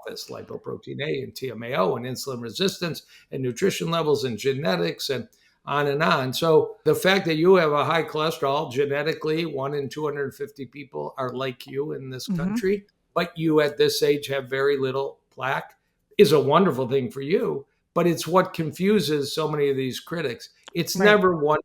office: lipoprotein A and TMAO and insulin resistance and nutrition levels and genetics and on and on. So the fact that you have a high cholesterol, genetically, 1 in 250 people are like you in this country, but you at this age have very little plaque, is a wonderful thing for you. But it's what confuses so many of these critics. It's never one.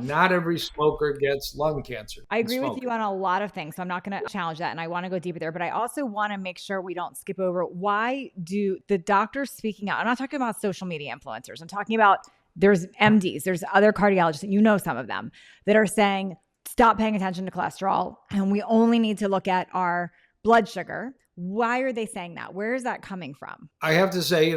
Not every smoker gets lung cancer. I agree with you on a lot of things, so I'm not going to challenge that, and I want to go deeper there. But I also want to make sure we don't skip over, why do the doctors speaking out? I'm not talking about social media influencers. I'm talking about there's MDs, there's other cardiologists, and some of them, that are saying, stop paying attention to cholesterol, and we only need to look at our blood sugar. Why are they saying that? Where is that coming from? I have to say,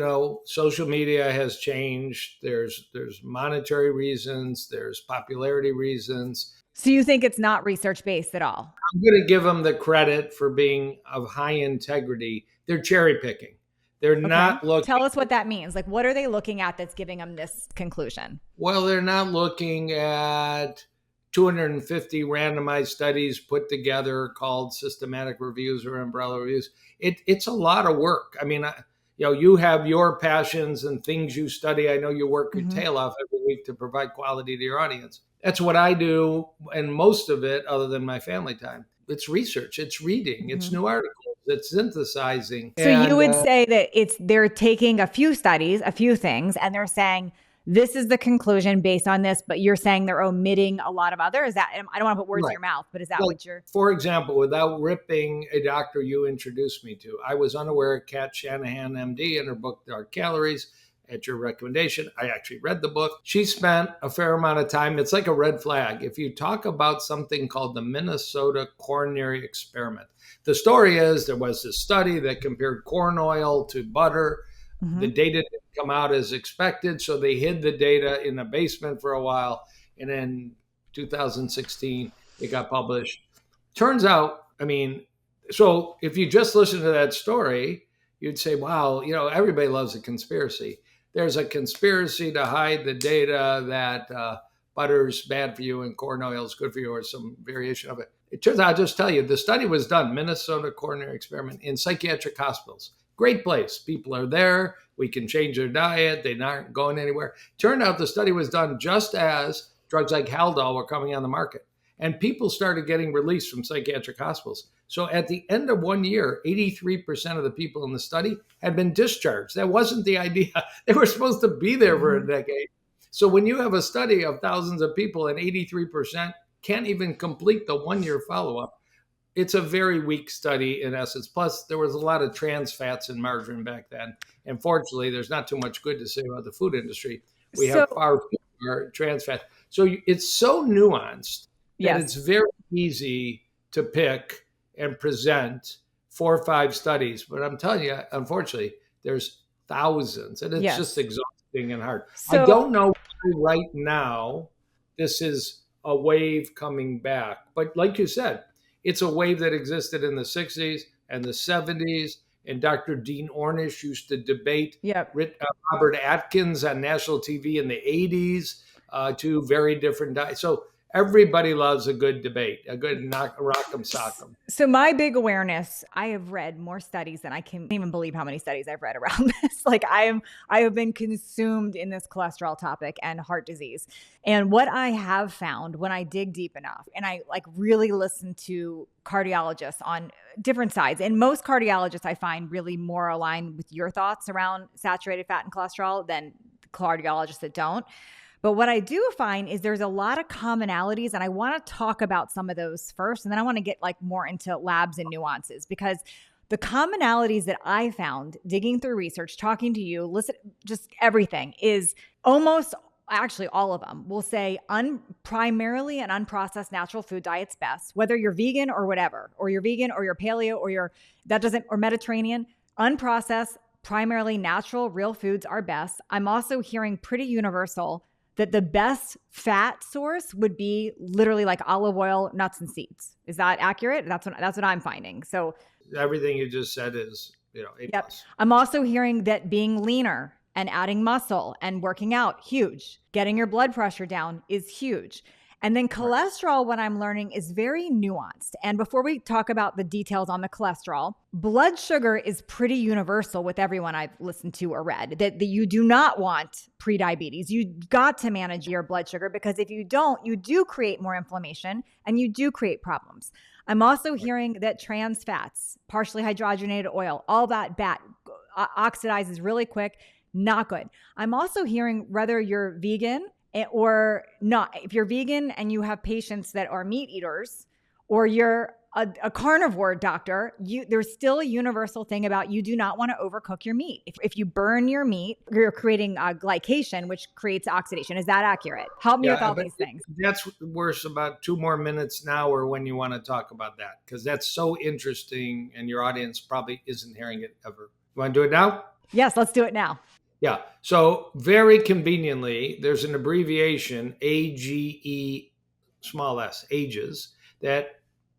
social media has changed. There's monetary reasons, there's popularity reasons. So you think it's not research-based at all? I'm going to give them the credit for being of high integrity. They're cherry picking. They're not looking. Tell us what that means. Like, what are they looking at that's giving them this conclusion? Well, they're not looking at 250 randomized studies put together called systematic reviews or umbrella reviews. It's a lot of work. I mean, you have your passions and things you study. I know you work your tail off every week to provide quality to your audience. That's what I do. And most of it, other than my family time, it's research, it's reading, it's new articles, it's synthesizing. So you would say that they're taking a few studies, a few things, and they're saying, this is the conclusion based on this, but you're saying they're omitting a lot of other. Is that, I don't want to put words in your mouth, but is that what you're... For example, without ripping a doctor you introduced me to, I was unaware of Kat Shanahan, MD, in her book, Dark Calories. At your recommendation, I actually read the book. She spent a fair amount of time. It's like a red flag. If you talk about something called the Minnesota coronary experiment, the story is there was this study that compared corn oil to butter. The data didn't come out as expected, so they hid the data in a basement for a while. And in 2016, it got published. Turns out, so if you just listen to that story, you'd say, wow, everybody loves a conspiracy. There's a conspiracy to hide the data that butter's bad for you and corn oil is good for you, or some variation of it. It turns out, I'll just tell you, the study was done, Minnesota coronary experiment, in psychiatric hospitals. Great place. People are there. We can change their diet. They're not going anywhere. Turned out the study was done just as drugs like Haldol were coming on the market. And people started getting released from psychiatric hospitals. So at the end of 1 year, 83% of the people in the study had been discharged. That wasn't the idea. They were supposed to be there for a decade. So when you have a study of thousands of people and 83% can't even complete the 1 year follow-up, it's a very weak study in essence. Plus, there was a lot of trans fats in margarine back then. And fortunately, there's not too much good to say about the food industry. We have far fewer trans fats. So it's so nuanced that it's very easy to pick and present 4 or 5 studies. But I'm telling you, unfortunately, there's thousands. And it's just exhausting and hard. So, I don't know why right now this is a wave coming back. But like you said, it's a wave that existed in the 60s and the 70s. And Dr. Dean Ornish used to debate Robert Atkins on national TV in the 80s, 2 very different diets. So everybody loves a good debate, a good rock'em sock'em. So my big awareness, I have read more studies than I can even believe how many studies I've read around this. Like I have been consumed in this cholesterol topic and heart disease. And what I have found when I dig deep enough and I really listen to cardiologists on different sides, and most cardiologists I find really more aligned with your thoughts around saturated fat and cholesterol than cardiologists that don't. But what I do find is there's a lot of commonalities, and I want to talk about some of those first, and then I want to get more into labs and nuances, because the commonalities that I found digging through research, talking to you, listen, just everything is almost actually all of them will say primarily an unprocessed natural food diet's best, whether you're vegan or whatever, or you're vegan or you're paleo or or Mediterranean, unprocessed, primarily natural, real foods are best. I'm also hearing pretty universal that the best fat source would be literally like olive oil, nuts, and seeds. Is that accurate? That's what I'm finding. So everything you just said is, A+. I'm also hearing that being leaner and adding muscle and working out, huge. Getting your blood pressure down is huge. And then cholesterol, what I'm learning, is very nuanced. And before we talk about the details on the cholesterol, blood sugar is pretty universal with everyone I've listened to or read, that you do not want prediabetes. You got to manage your blood sugar, because if you don't, you do create more inflammation and you do create problems. I'm also hearing that trans fats, partially hydrogenated oil, all that oxidizes really quick. Not good. I'm also hearing, whether you're vegan or not, if you're vegan and you have patients that are meat eaters, or you're a carnivore doctor, there's still a universal thing about you do not want to overcook your meat. If you burn your meat, you're creating glycation, which creates oxidation. Is that accurate? Help me with all these things. That's worth about 2 more minutes now or when you want to talk about that, because that's so interesting and your audience probably isn't hearing it ever. You want to do it now? Yes, let's do it now. Yeah. So very conveniently, there's an abbreviation, AGE, small s, AGES, that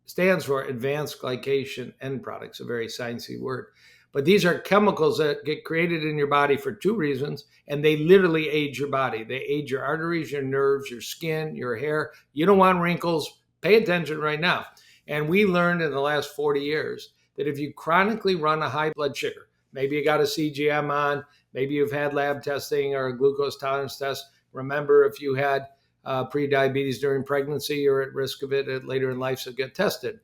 stands for Advanced Glycation End Products, a very sciencey word. But these are chemicals that get created in your body for 2 reasons, and they literally age your body. They age your arteries, your nerves, your skin, your hair. You don't want wrinkles. Pay attention right now. And we learned in the last 40 years that if you chronically run a high blood sugar, maybe you got a CGM on, maybe you've had lab testing or a glucose tolerance test. Remember, if you had pre-diabetes during pregnancy, you're at risk of it later in life, so get tested.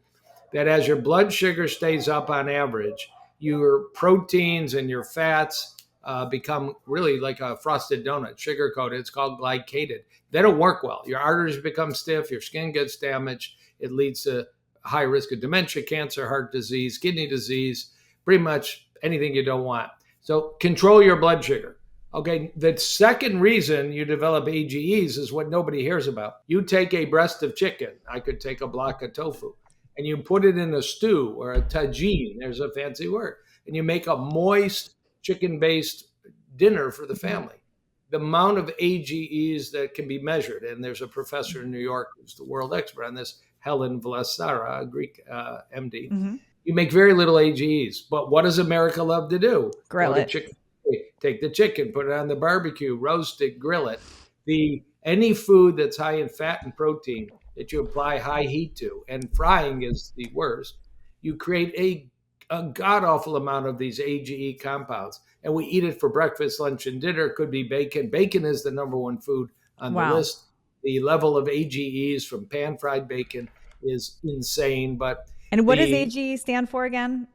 That as your blood sugar stays up on average, your proteins and your fats become really like a frosted donut, sugar-coated. It's called glycated. They don't work well. Your arteries become stiff, your skin gets damaged. It leads to high risk of dementia, cancer, heart disease, kidney disease, pretty much anything you don't want. So control your blood sugar. Okay, the second reason you develop AGEs is what nobody hears about. You take a breast of chicken, I could take a block of tofu, and you put it in a stew or a tagine, there's a fancy word, and you make a moist chicken-based dinner for the family. The amount of AGEs that can be measured, and there's a professor in New York who's the world expert on this, Helen Vlasara, a Greek MD. Mm-hmm. You make very little AGEs, but what does America love to do? Grill it. Take the chicken, put it on the barbecue, roast it, grill it. Any food that's high in fat and protein that you apply high heat to, and frying is the worst, you create a god-awful amount of these AGE compounds. And we eat it for breakfast, lunch, and dinner. It could be bacon. Bacon is the number 1 food on the list. The level of AGEs from pan-fried bacon is insane. And what does AGE stand for again?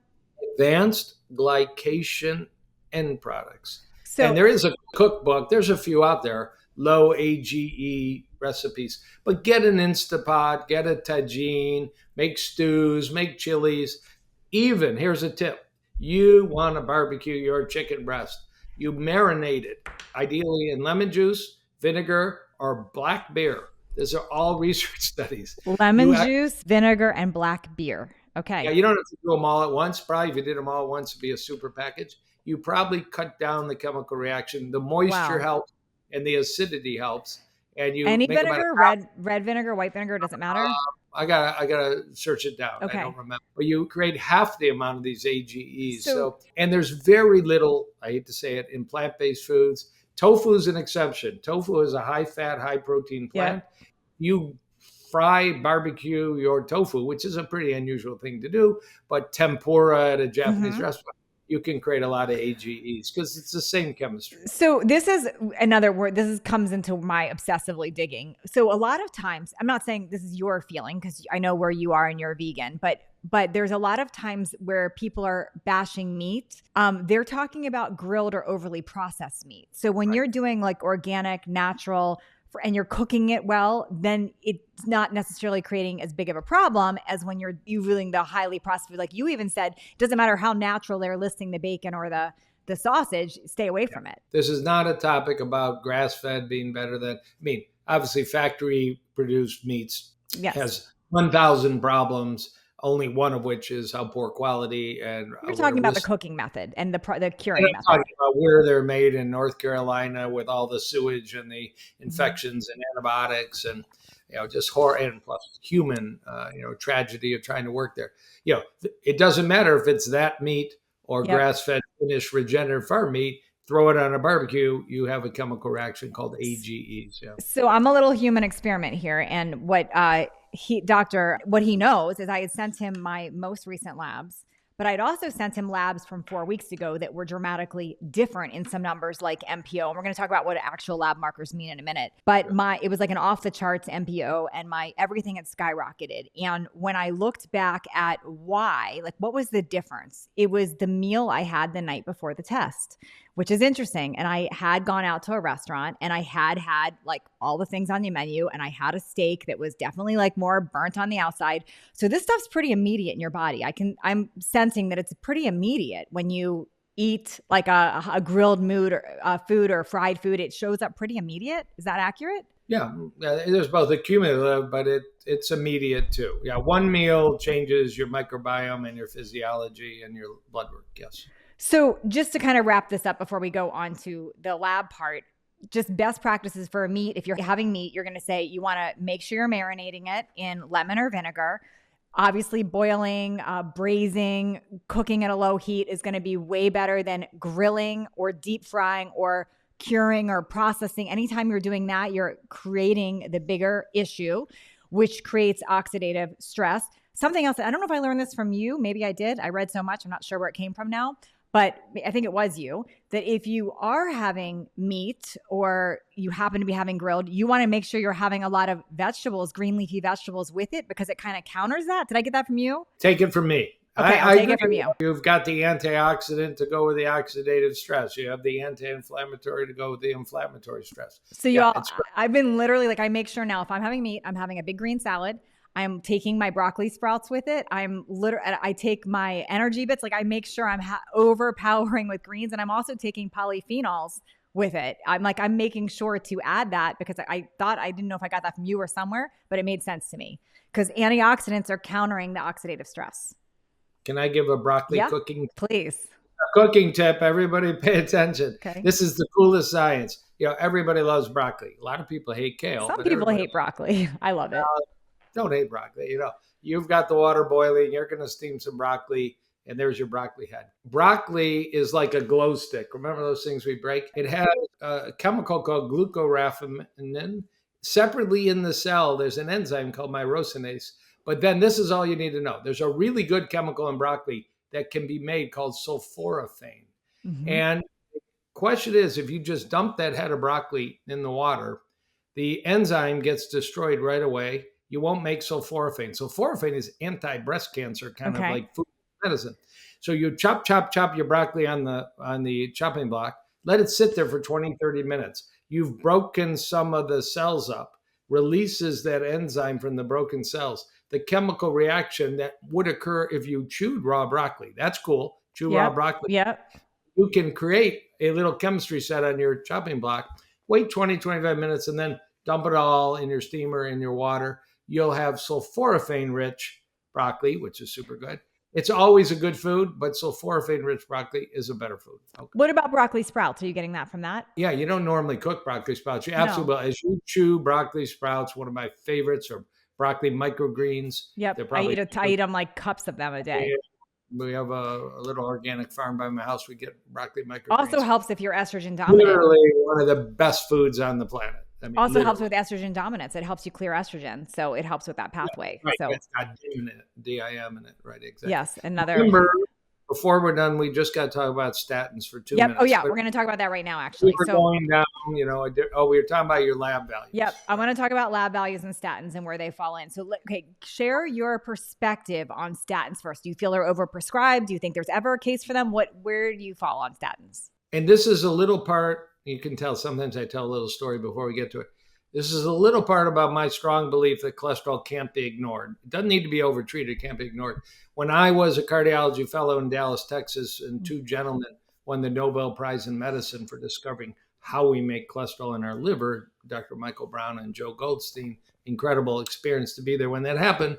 Advanced Glycation End Products. And there is a cookbook. There's a few out there, low AGE recipes. But get an Instapot, get a tagine, make stews, make chilies. Even, here's a tip. You want to barbecue your chicken breast. You marinate it, ideally in lemon juice, vinegar, or black beer. These are all research studies. Lemon juice, vinegar, and black beer. Okay. Yeah, you don't have to do them all at once. Probably if you did them all at once, it'd be a super package. You probably cut down the chemical reaction. The moisture helps and the acidity helps. And you any vinegar, red vinegar, white vinegar, doesn't matter? I gotta search it down. Okay. I don't remember. But you create half the amount of these AGEs. So and there's very little, I hate to say it, in plant-based foods. Tofu is an exception. Tofu is a high-fat, high-protein plant. Yeah. You fry, barbecue your tofu, which is a pretty unusual thing to do, but tempura at a Japanese restaurant, you can create a lot of AGEs because it's the same chemistry. So this is another word. Comes into my obsessively digging. So a lot of times, I'm not saying this is your feeling because I know where you are and you're vegan, but there's a lot of times where people are bashing meat. They're talking about grilled or overly processed meat. So when you're doing like organic, natural, and you're cooking it well, then it's not necessarily creating as big of a problem as when you're using the highly processed food. Like you even said, it doesn't matter how natural they're listing the bacon or the sausage, stay away from it. This is not a topic about grass-fed being better than, obviously factory produced meats has 1,000 problems, only one of which is how poor quality. And you're talking about the cooking method and the curing method. Talking about where they're made in North Carolina with all the sewage and the infections and antibiotics and just horror and plus human tragedy of trying to work there. It doesn't matter if it's that meat or grass-fed finished regenerative farm meat. Throw it on a barbecue, you have a chemical reaction called AGEs. Yeah. So I'm a little human experiment here, and what he knows is I had sent him my most recent labs, but I'd also sent him labs from 4 weeks ago that were dramatically different in some numbers like MPO. And we're going to talk about what actual lab markers mean in a minute. But it was like an off the charts MPO and everything had skyrocketed. And when I looked back at why, like what was the difference? It was the meal I had the night before the test. which is interesting. And I had gone out to a restaurant and I had like all the things on the menu, and I had a steak that was definitely like more burnt on the outside. So this stuff's pretty immediate in your body. I'm sensing that it's pretty immediate when you eat like a grilled food or fried food. It shows up pretty immediate. Is that accurate? Yeah, there's both accumulative, but it's immediate too. Yeah, one meal changes your microbiome and your physiology and your blood work. Yes. So just to kind of wrap this up before we go on to the lab part, just best practices for meat. If you're having meat, you're going to say you want to make sure you're marinating it in lemon or vinegar. Obviously, boiling, braising, cooking at a low heat is going to be way better than grilling or deep frying or curing or processing. Anytime you're doing that, you're creating the bigger issue, which creates oxidative stress. Something else, I don't know if I learned this from you. Maybe I did. I read so much. I'm not sure where it came from now. But I think it was you, that if you are having meat or you happen to be having grilled, you want to make sure you're having a lot of vegetables, green leafy vegetables with it, because it kind of counters that. Did I get that from you? Take it from me. Okay, I'll take it from you. You've got the antioxidant to go with the oxidative stress. You have the anti-inflammatory to go with the inflammatory stress. So I've been literally like, I make sure now if I'm having meat, I'm having a big green salad. I'm taking my broccoli sprouts with it. I take my energy bits. Like I make sure I'm overpowering with greens, and I'm also taking polyphenols with it. I'm making sure to add that because I didn't know if I got that from you or somewhere, but it made sense to me because antioxidants are countering the oxidative stress. Can I give a broccoli cooking? Please. A cooking tip. Everybody pay attention. Okay. This is the coolest science. Everybody loves broccoli. A lot of people hate kale. Some people hate broccoli. I love it. Don't hate broccoli. You've got the water boiling. You're going to steam some broccoli, and there's your broccoli head. Broccoli is like a glow stick. Remember those things we break? It has a chemical called glucoraphamin. Separately in the cell, there's an enzyme called myrosinase. But then this is all you need to know. There's a really good chemical in broccoli that can be made called sulforaphane. Mm-hmm. And the question is, if you just dump that head of broccoli in the water, the enzyme gets destroyed right away. You won't make sulforaphane. Sulforaphane is anti-breast cancer, kind of like food medicine. So you chop your broccoli on the chopping block, let it sit there for 20, 30 minutes. You've broken some of the cells up, releases that enzyme from the broken cells. The chemical reaction that would occur if you chewed raw broccoli. That's cool. Raw broccoli. Yeah. You can create a little chemistry set on your chopping block. Wait 20, 25 minutes and then dump it all in your steamer, in your water. You'll have sulforaphane-rich broccoli, which is super good. It's always a good food, but sulforaphane-rich broccoli is a better food. Okay. What about broccoli sprouts? Are you getting that from that? Yeah, you don't normally cook broccoli sprouts. You absolutely will. As you chew broccoli sprouts, one of my favorites are broccoli microgreens. Yep, I eat them like cups of them a day. We have a little organic farm by my house. We get broccoli microgreens. Also helps if you're estrogen dominant. Literally one of the best foods on the planet. Also helps with estrogen dominance. It helps you clear estrogen. So it helps with that pathway. Right. So it's got DIM in it. Right. Exactly. Yes. Remember, before we're done, we just got to talk about statins for 2 minutes. Oh, yeah. We're going to talk about that right now, actually. We're going down, we were talking about your lab values. Yep. I want to talk about lab values and statins and where they fall in. So, share your perspective on statins first. Do you feel they're overprescribed? Do you think there's ever a case for them? Where do you fall on statins? And this is a little part, you can tell, sometimes I tell a little story before we get to it. This is a little part about my strong belief that cholesterol can't be ignored. It doesn't need to be overtreated. It can't be ignored. When I was a cardiology fellow in Dallas, Texas, and two gentlemen won the Nobel Prize in Medicine for discovering how we make cholesterol in our liver, Dr. Michael Brown and Joe Goldstein, incredible experience to be there when that happened.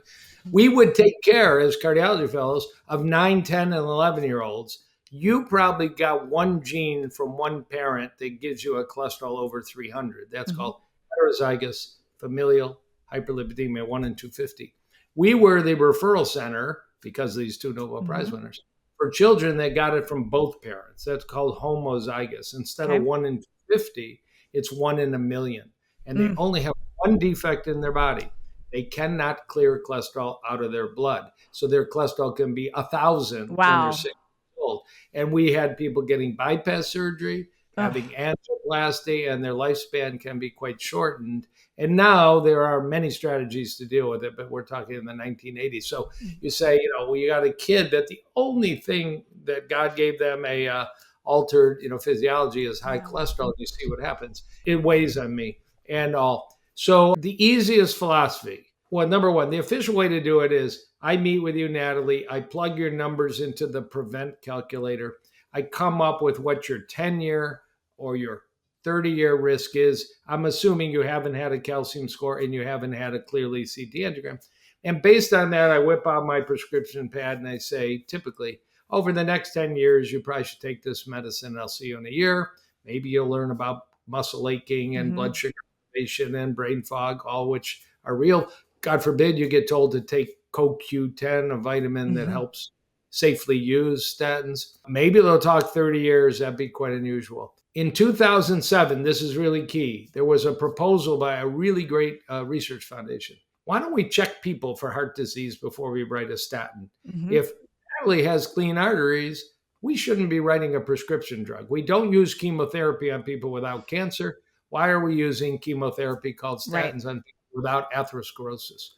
We would take care as cardiology fellows of 9, 10, and 11-year-olds. You probably got one gene from one parent that gives you a cholesterol over 300. That's called heterozygous familial hyperlipidemia, 1 in 250. We were the referral center, because of these two Nobel Prize winners, for children that got it from both parents. That's called homozygous. Instead of 1 in 250, it's 1 in a million. And they only have one defect in their body. They cannot clear cholesterol out of their blood. So their cholesterol can be 1,000 when they're 6 years old. And we had people getting bypass surgery, having angioplasty, and their lifespan can be quite shortened. And now there are many strategies to deal with it, but we're talking in the 1980s. So you say, you got a kid that the only thing that God gave them a altered, physiology is high cholesterol. You see what happens. It weighs on me and all. So the easiest philosophy, well, number one, the official way to do it is I meet with you, Natalie. I plug your numbers into the prevent calculator. I come up with what your 10-year or your 30-year risk is. I'm assuming you haven't had a calcium score and you haven't had a clearly CT angiogram. And based on that, I whip out my prescription pad and I say, typically, over the next 10 years, you probably should take this medicine. I'll see you in a year. Maybe you'll learn about muscle aching and blood sugar elevation and brain fog, all which are real. God forbid you get told to take CoQ10, a vitamin that helps safely use statins. Maybe they'll talk 30 years. That'd be quite unusual. In 2007, this is really key. There was a proposal by a really great research foundation. Why don't we check people for heart disease before we write a statin? If Natalie has clean arteries, we shouldn't be writing a prescription drug. We don't use chemotherapy on people without cancer. Why are we using chemotherapy called statins on people without atherosclerosis?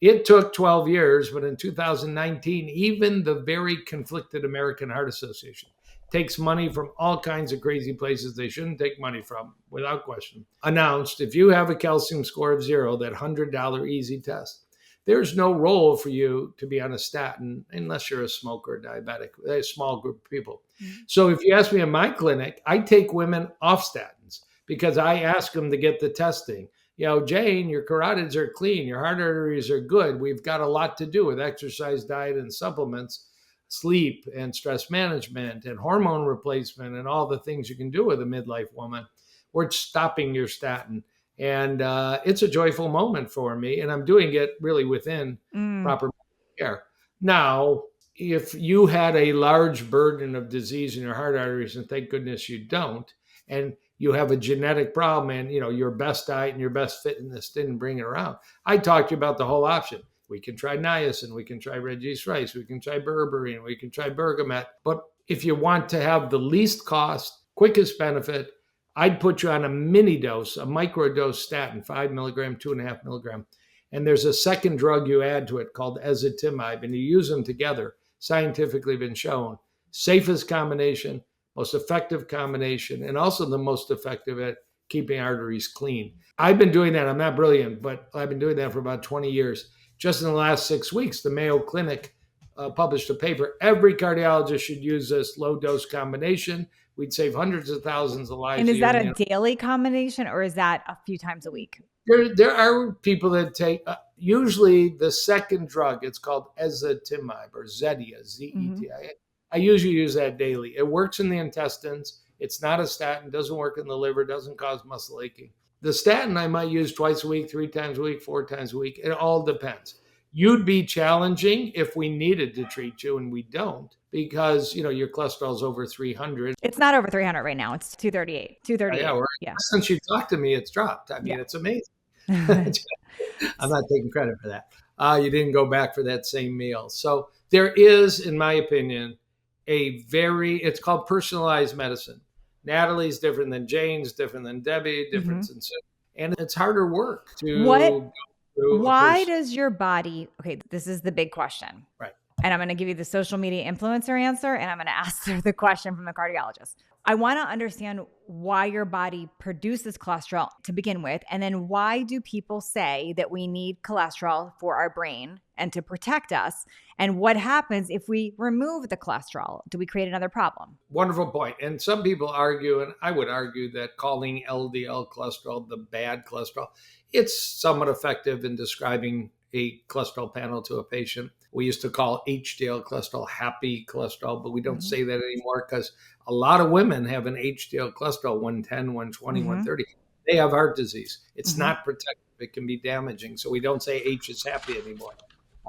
It took 12 years, but in 2019, even the very conflicted American Heart Association takes money from all kinds of crazy places they shouldn't take money from, without question, announced if you have a calcium score of 0, that $100 easy test, there's no role for you to be on a statin unless you're a smoker or diabetic, a small group of people. So if you ask me in my clinic, I take women off statins because I ask them to get the testing. Jane, your carotids are clean, your heart arteries are good. We've got a lot to do with exercise, diet, and supplements, sleep and stress management and hormone replacement and all the things you can do with a midlife woman. We're stopping your statin. And it's a joyful moment for me. And I'm doing it really within proper care. Now, if you had a large burden of disease in your heart arteries, and thank goodness you don't, and you have a genetic problem and, your best diet and your best fitness didn't bring it around, I talked to you about the whole option. We can try niacin, we can try red yeast rice, we can try berberine, we can try bergamot. But if you want to have the least cost, quickest benefit, I'd put you on a mini dose, a micro dose statin, 5 milligram, 2.5 milligram. And there's a second drug you add to it called ezetimibe, and you use them together, scientifically been shown. Safest combination, most effective combination, and also the most effective at keeping arteries clean. I've been doing that. I'm not brilliant, but I've been doing that for about 20 years. Just in the last 6 weeks, the Mayo Clinic published a paper. Every cardiologist should use this low-dose combination. We'd save hundreds of thousands of lives. And is that a daily combination or is that a few times a week? There are people that take, usually the second drug, it's called ezetimibe or Zetia, Z-E-T-I-A. I usually use that daily. It works in the intestines. It's not a statin, doesn't work in the liver, doesn't cause muscle aching. The statin I might use twice a week, 3 times a week, 4 times a week. It all depends. You'd be challenging if we needed to treat you, and we don't because, your cholesterol's over 300. It's not over 300 right now. It's 238. 238. Yeah. Since you talked to me, it's dropped. I mean, it's amazing. I'm not taking credit for that. You didn't go back for that same meal. So there is, in my opinion, it's called personalized medicine. Natalie's different than Jane's, different than Debbie, different than Sid. And it's harder work to go through. Why does your body, this is the big question. Right. And I'm going to give you the social media influencer answer, and I'm going to ask the question from the cardiologist. I want to understand why your body produces cholesterol to begin with, and then why do people say that we need cholesterol for our brain and to protect us? And what happens if we remove the cholesterol? Do we create another problem? Wonderful point. And some people argue, and I would argue that calling LDL cholesterol the bad cholesterol, it's somewhat effective in describing a cholesterol panel to a patient. We used to call HDL cholesterol happy cholesterol, but we don't say that anymore because a lot of women have an HDL cholesterol 110, 120, 130. They have heart disease. It's not protective. It can be damaging. So we don't say H is happy anymore.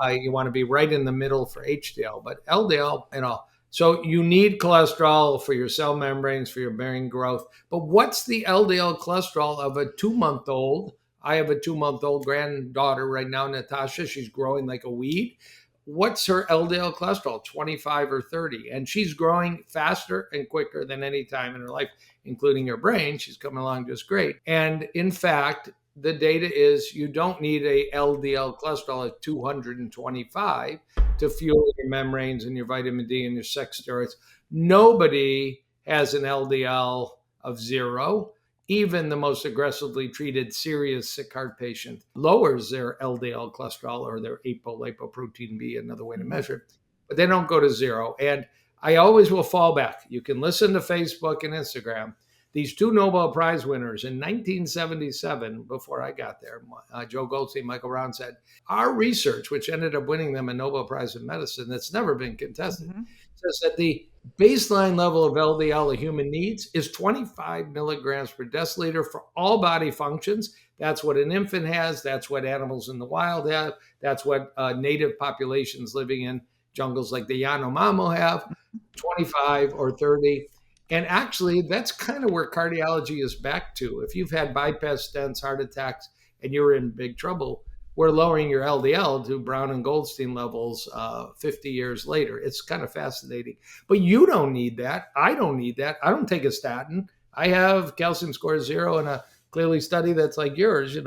You want to be right in the middle for HDL, but LDL and all. So you need cholesterol for your cell membranes, for your brain growth. But what's the LDL cholesterol of a 2-month-old? I have a 2-month-old granddaughter right now, Natasha. She's growing like a weed. What's her LDL cholesterol? 25 or 30. And she's growing faster and quicker than any time in her life, including her brain. She's coming along just great. And in fact, the data is you don't need a LDL cholesterol of 225 to fuel your membranes and your vitamin D and your sex steroids. Nobody has an LDL of 0. Even the most aggressively treated serious sick heart patient lowers their LDL cholesterol or their apolipoprotein B, another way to measure it, but they don't go to 0. And I always will fall back. You can listen to Facebook and Instagram. These two Nobel Prize winners in 1977, before I got there, Joe Goldstein, Michael Brown said, our research, which ended up winning them a Nobel Prize in medicine that's never been contested, says that the baseline level of LDL a human needs is 25 milligrams per deciliter for all body functions. That's what an infant has. That's what animals in the wild have. That's what native populations living in jungles like the Yanomamo have, 25 or 30. And actually, that's kind of where cardiology is back to. If you've had bypass stents, heart attacks, and you're in big trouble, we're lowering your LDL to Brown and Goldstein levels 50 years later. It's kind of fascinating. But you don't need that. I don't need that. I don't take a statin. I have calcium score 0 in a clearly study that's like yours,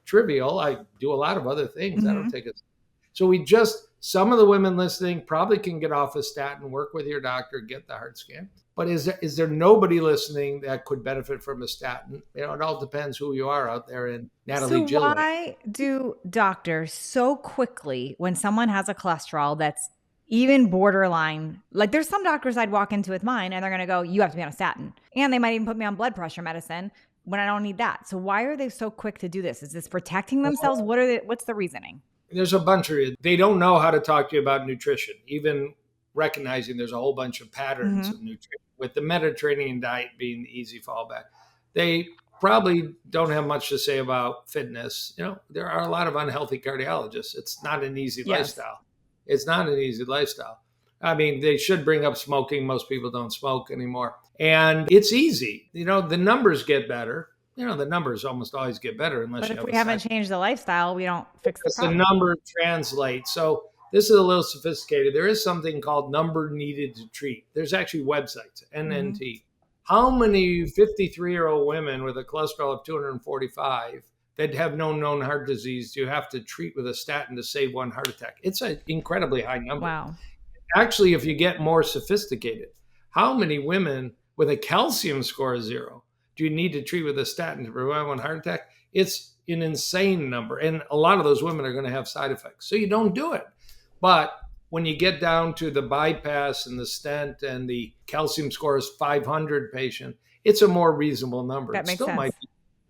trivial. I do a lot of other things. I don't take it. So some of the women listening probably can get off a statin, work with your doctor, get the heart scan. But is there nobody listening that could benefit from a statin? It all depends who you are out there. And Natalie, so why do doctors so quickly, when someone has a cholesterol that's even borderline, like there's some doctors I'd walk into with mine and they're going to go, you have to be on a statin. And they might even put me on blood pressure medicine when I don't need that. So why are they so quick to do this? Is this protecting themselves? What's the reasoning? There's a bunch of it. They don't know how to talk to you about nutrition, even recognizing there's a whole bunch of patterns of nutrition, with the Mediterranean diet being the easy fallback. They probably don't have much to say about fitness. There are a lot of unhealthy cardiologists. It's not an easy lifestyle. It's not an easy lifestyle. I mean, they should bring up smoking. Most people don't smoke anymore. And it's easy. The numbers get better. The numbers almost always get better unless but if we haven't changed the lifestyle, we don't fix the problem. The number translates. So this is a little sophisticated. There is something called number needed to treat. There's actually websites, NNT. How many 53-year-old women with a cholesterol of 245 that have no known heart disease do you have to treat with a statin to save one heart attack? It's an incredibly high number. Wow. Actually, if you get more sophisticated, how many women with a calcium score of 0 do you need to treat with a statin to prevent one heart attack? It's an insane number. And a lot of those women are going to have side effects. So you don't do it. But when you get down to the bypass and the stent and the calcium score is 500 patient, it's a more reasonable number. That makes sense.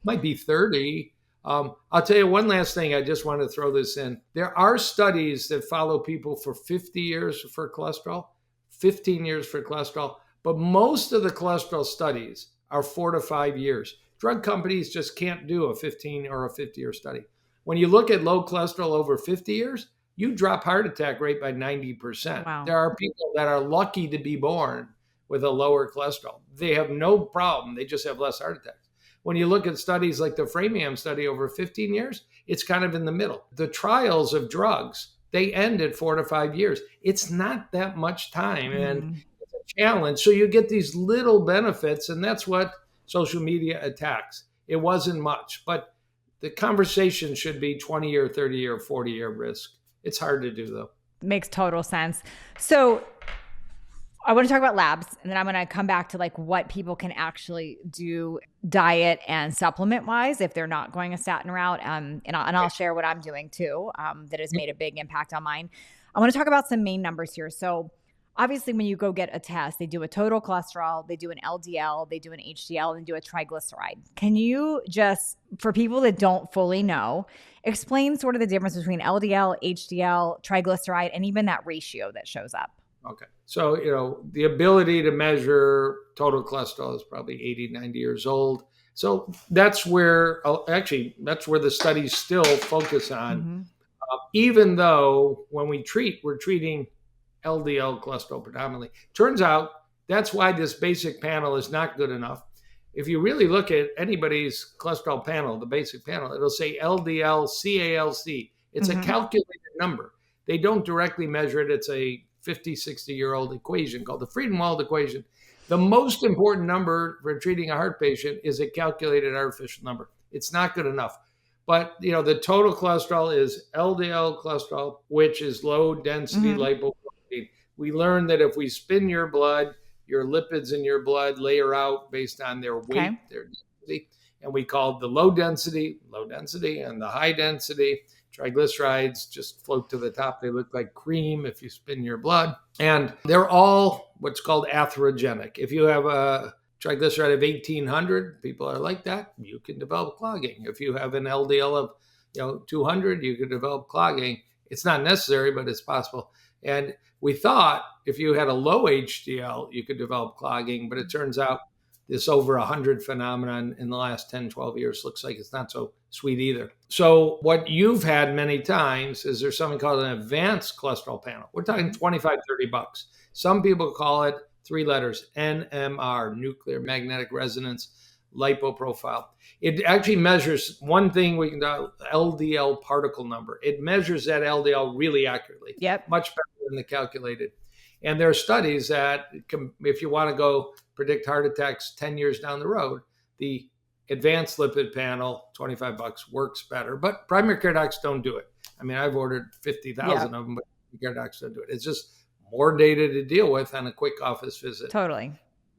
Might be 30. I'll tell you one last thing. I just want to throw this in. There are studies that follow people for 50 years for cholesterol, 15 years for cholesterol. But most of the cholesterol studies are 4 to 5 years. Drug companies just can't do a 15 or a 50-year study. When you look at low cholesterol over 50 years, you drop heart attack rate by 90%. Wow. There are people that are lucky to be born with a lower cholesterol. They have no problem. They just have less heart attacks. When you look at studies like the Framingham study over 15 years, it's kind of in the middle. The trials of drugs, they end at 4 to 5 years. It's not that much time, and it's a challenge. So you get these little benefits, and that's what social media attacks. It wasn't much, but the conversation should be 20-year, 30-year, 40-year risk. It's hard to do, though. Makes total sense. So I want to talk about labs, and then I'm going to come back to like what people can actually do diet and supplement wise if they're not going a statin route. And I'll share what I'm doing too, that has made a big impact on mine. I want to talk about some main numbers here. So obviously when you go get a test, they do a total cholesterol, they do an LDL, they do an HDL, and do a triglyceride. Can you just, for people that don't fully know, explain sort of the difference between LDL, HDL, triglyceride, and even that ratio that shows up? Okay. So, the ability to measure total cholesterol is probably 80, 90 years old. So that's where the studies still focus on, even though when we're treating LDL cholesterol predominantly. Turns out that's why this basic panel is not good enough. If you really look at anybody's cholesterol panel, the basic panel, it'll say LDL CALC. It's a calculated number. They don't directly measure it. It's a 50, 60-year-old equation called the Frieden-Wald equation. The most important number for treating a heart patient is a calculated artificial number. It's not good enough. But, the total cholesterol is LDL cholesterol, which is low density lipoprotein. We learned that if we spin your blood, your lipids in your blood layer out based on their weight, Okay. their density. And we called the low density, and the high density. Triglycerides just float to the top. They look like cream if you spin your blood. And they're all what's called atherogenic. If you have a triglyceride of 1800, people are like that, you can develop clogging. If you have an LDL of 200, you can develop clogging. It's not necessary, but it's possible. And we thought if you had a low HDL, you could develop clogging, but it turns out this over 100 phenomenon in the last 10, 12 years looks like it's not so sweet either. So what you've had many times is there's something called an advanced cholesterol panel. We're talking 25, 30 bucks. Some people call it 3 letters, NMR, nuclear magnetic resonance lipoprofile. It actually measures one thing we can do, LDL particle number. It measures that LDL really accurately. Yep. Much better than the calculated. And there are studies that if you want to go predict heart attacks 10 years down the road, the advanced lipid panel, 25 bucks, works better. But primary care docs don't do it. I mean, I've ordered 50,000 of them, but primary care docs don't do it. It's just more data to deal with on a quick office visit. Totally.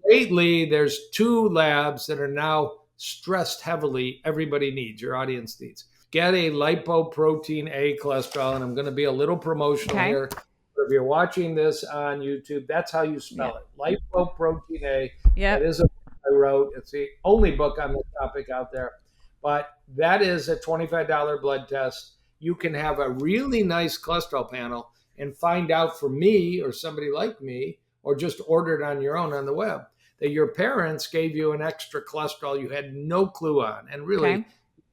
Lately, there's 2 labs that are now stressed heavily. Everybody needs, your audience needs. Get a lipoprotein A cholesterol, and I'm going to be a little promotional here. If you're watching this on YouTube, that's how you spell it. Lipoprotein A. Yeah. That is a book I wrote. It's the only book on this topic out there. But that is a $25 blood test. You can have a really nice cholesterol panel and find out for me or somebody like me, or just order it on your own on the web, that your parents gave you an extra cholesterol you had no clue on. And really,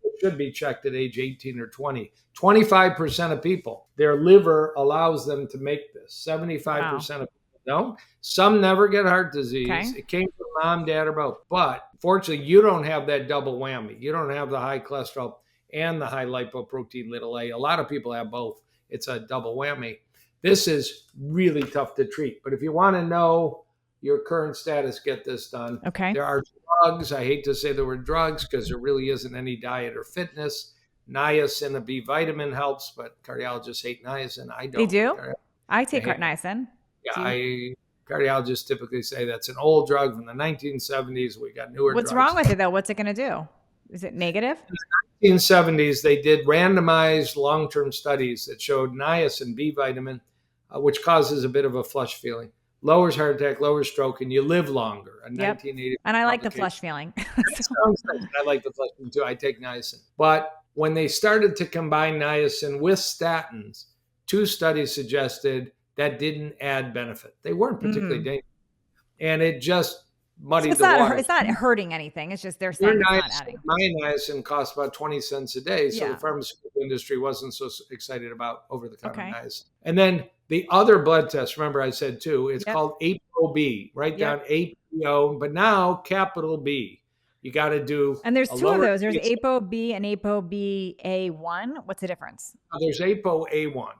it should be checked at age 18 or 20. 25% of people, their liver allows them to make this. 75% of people don't. Some never get heart disease. It came from mom, dad, or both. But fortunately, you don't have that double whammy. You don't have the high cholesterol and the high lipoprotein little a. A lot of people have both. It's a double whammy. This is really tough to treat. But if you want to know your current status, get this done. There are drugs. I hate to say the word drugs because there really isn't any diet or fitness. Niacin, a B vitamin, helps, but cardiologists hate niacin. I don't. They do? I take niacin. Yeah, cardiologists typically say that's an old drug from the 1970s. We got newer drugs. What's wrong with it, though? What's it going to do? Is it negative? In the 1970s, they did randomized long-term studies that showed niacin, B vitamin, which causes a bit of a flush feeling, lowers heart attack, lowers stroke, and you live longer. A 1980. And I like the flush feeling. I like the flush feeling too. I take niacin. But when they started to combine niacin with statins, 2 studies suggested that didn't add benefit. They weren't particularly dangerous. And it just muddied the water. It's not hurting anything. It's just they're saying it's not adding. My niacin costs about 20 cents a day. So the pharmaceutical industry wasn't so excited about over-the-counter niacin. And then the other blood test, remember I said 2, it's called ApoB. Write down APO, but now capital B. You got to do. And there's 2 of those. There's ApoB and ApoB-A1. What's the difference? There's ApoA1.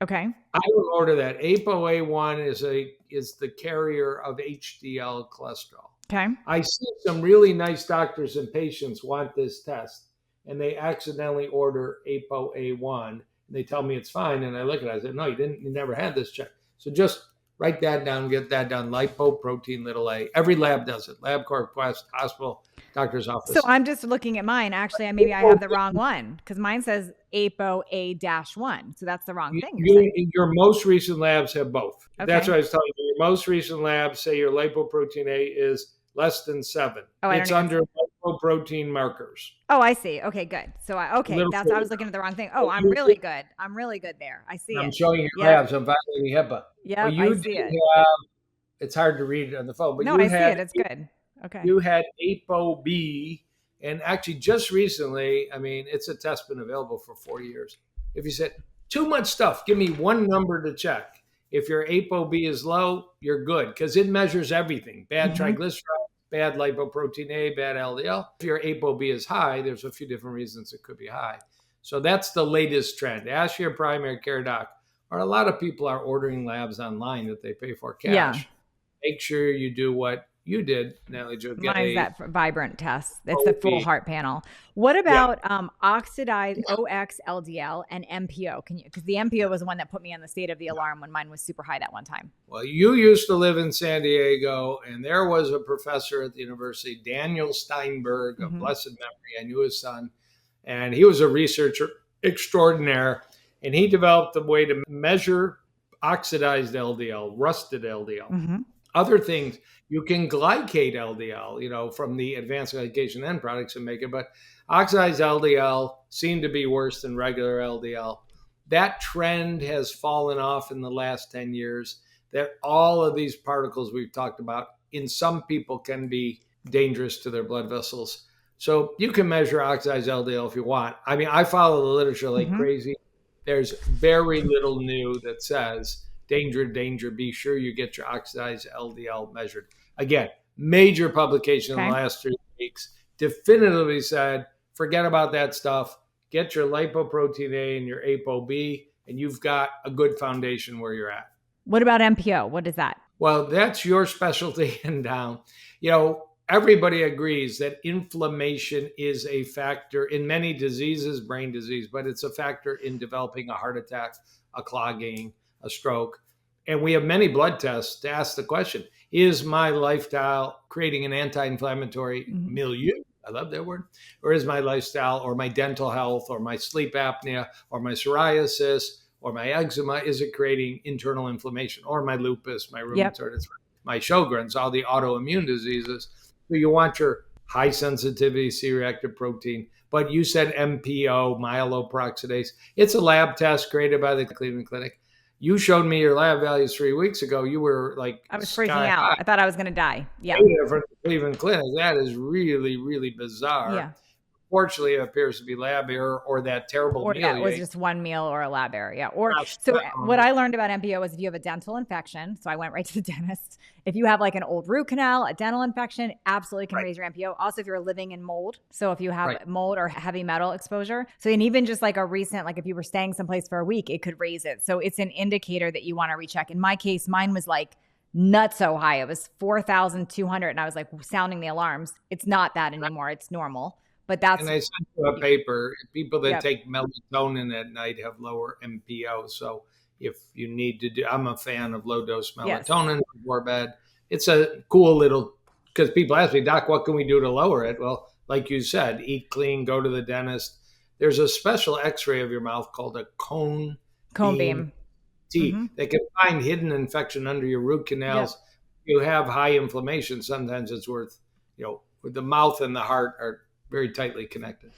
Okay. I would order that. ApoA1 is the carrier of HDL cholesterol. Okay. I see some really nice doctors and patients want this test, and they accidentally order ApoA1, and they tell me it's fine, and I look at it, I said, no, you never had this checked. So just write that down, get that done. Lipoprotein little a. Every lab does it. LabCorp, Quest, hospital, doctor's office. So I'm just looking at mine. Actually, maybe I have the wrong one because mine says ApoA-1. So that's the wrong thing. Your most recent labs have both. Okay. That's what I was telling you. Your most recent labs say your lipoprotein A is less than 7. It's under lipoprotein markers. Oh, I see. Okay, good. So I was looking at the wrong thing. Oh, I'm really good. I'm really good there. I see I'm showing you your labs. I'm violating HIPAA. Yeah, I see it. It's hard to read it on the phone, but I see it. It's good. Okay. You had ApoB, and actually just recently, I mean, it's a test been available for 4 years. If you said, too much stuff, give me one number to check. If your ApoB is low, you're good because it measures everything. Bad triglycerides, bad lipoprotein A, bad LDL. If your ApoB is high, there's a few different reasons it could be high. So that's the latest trend. Ask your primary care doc. Or a lot of people are ordering labs online that they pay for cash. Make sure you do what you did, Natalie, to get Mine's a that Vibrant test. It's the full OB. heart panel. What Yeah. about oxidized OX LDL and MPO? Can you, because the MPO was the one that put me on the state of the alarm when mine was super high that one time. Well, you used to live in San Diego, and there was a professor at the university, Daniel Steinberg, of blessed memory. I knew his son, and he was a researcher extraordinaire. And he developed a way to measure oxidized LDL, rusted LDL. Other things, you can glycate LDL, from the advanced glycation end products and make it, but oxidized LDL seem to be worse than regular LDL. That trend has fallen off in the last 10 years, that all of these particles we've talked about in some people can be dangerous to their blood vessels. So you can measure oxidized LDL if you want. I mean, I follow the literature like crazy. There's very little new that says, danger, danger, be sure you get your oxidized LDL measured. Again, major publication in the last 3 weeks definitively said, forget about that stuff. Get your lipoprotein A and your ApoB, and you've got a good foundation where you're at. What about MPO? What is that? Well, that's your specialty and down. Everybody agrees that inflammation is a factor in many diseases, brain disease, but it's a factor in developing a heart attack, a clogging, a stroke. And we have many blood tests to ask the question, is my lifestyle creating an anti-inflammatory milieu? I love that word. Or is my lifestyle or my dental health or my sleep apnea or my psoriasis or my eczema, is it creating internal inflammation? Or my lupus, my rheumatoid arthritis, my Sjogren's, all the autoimmune diseases. So you want your high sensitivity C-reactive protein, but you said MPO, myeloperoxidase. It's a lab test created by the Cleveland Clinic. You showed me your lab values 3 weeks ago. You were like, I was freaking out. high. I thought I was going to die. Yeah. From the Cleveland Clinic. That is really, really bizarre. Yeah. Fortunately, it appears to be lab error or that terrible meal. Yeah, it was just one meal or a lab error. Yeah. What I learned about MPO is if you have a dental infection, so I went right to the dentist. If you have like an old root canal, a dental infection, absolutely can raise your MPO. Also, if you're living in mold. So if you have mold or heavy metal exposure. So, and even just like a recent, like if you were staying someplace for a week, it could raise it. So it's an indicator that you want to recheck. In my case, mine was like nuts so high. It was 4,200. And I was like sounding the alarms. It's not that anymore. It's normal. But that's, and I sent you a paper. People that take melatonin at night have lower MPO. So if you need to do, I'm a fan of low dose melatonin before bed. It's a cool little, because people ask me, Doc, what can we do to lower it? Well, like you said, eat clean, go to the dentist. There's a special X-ray of your mouth called a cone beam. They can find hidden infection under your root canals. You have high inflammation. Sometimes it's worth, the mouth and the heart are very tightly connected.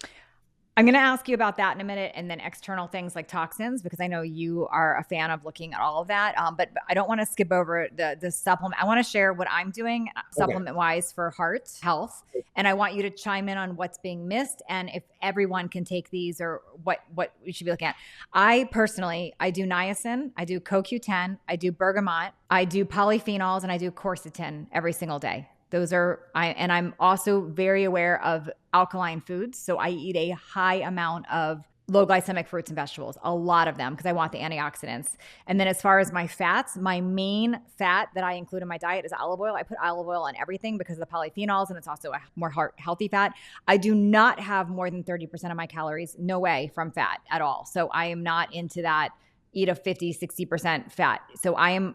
I'm going to ask you about that in a minute, and then external things like toxins, because I know you are a fan of looking at all of that. But I don't want to skip over the supplement. I want to share what I'm doing supplement-wise for heart health, and I want you to chime in on what's being missed and if everyone can take these or what we should be looking at. I do niacin, I do CoQ10, I do bergamot, I do polyphenols, and I do quercetin every single day. Those are, and I'm also very aware of alkaline foods. So I eat a high amount of low glycemic fruits and vegetables, a lot of them, because I want the antioxidants. And then as far as my fats, my main fat that I include in my diet is olive oil. I put olive oil on everything because of the polyphenols, and it's also a more healthy fat. I do not have more than 30% of my calories, no way, from fat at all. So I am not into that. Eat a 50, 60% fat. So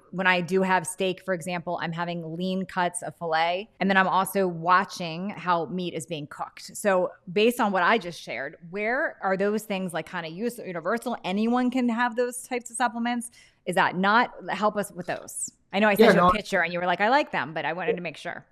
when I do have steak, for example, I'm having lean cuts of filet. And then I'm also watching how meat is being cooked. So based on what I just shared, where are those things like kind of universal? Anyone can have those types of supplements? Is that not? Help us with those. I know I sent you a picture and you were like, I like them, but I wanted to make sure.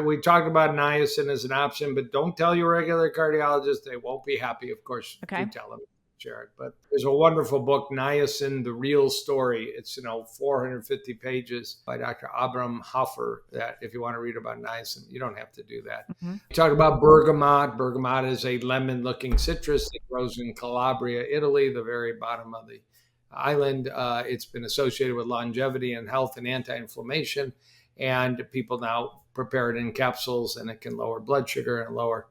We talked about niacin as an option, but don't tell your regular cardiologist. They won't be happy, of course. Okay. Do tell them. Share it. But there's a wonderful book, Niacin, The Real Story. It's 450 pages by Dr. Abram Hoffer. That if you want to read about niacin, you don't have to do that. Talk about bergamot. Bergamot is a lemon-looking citrus that grows in Calabria, Italy, the very bottom of the island. It's been associated with longevity and health and anti-inflammation, and people now prepare it in capsules, and it can lower blood sugar and lower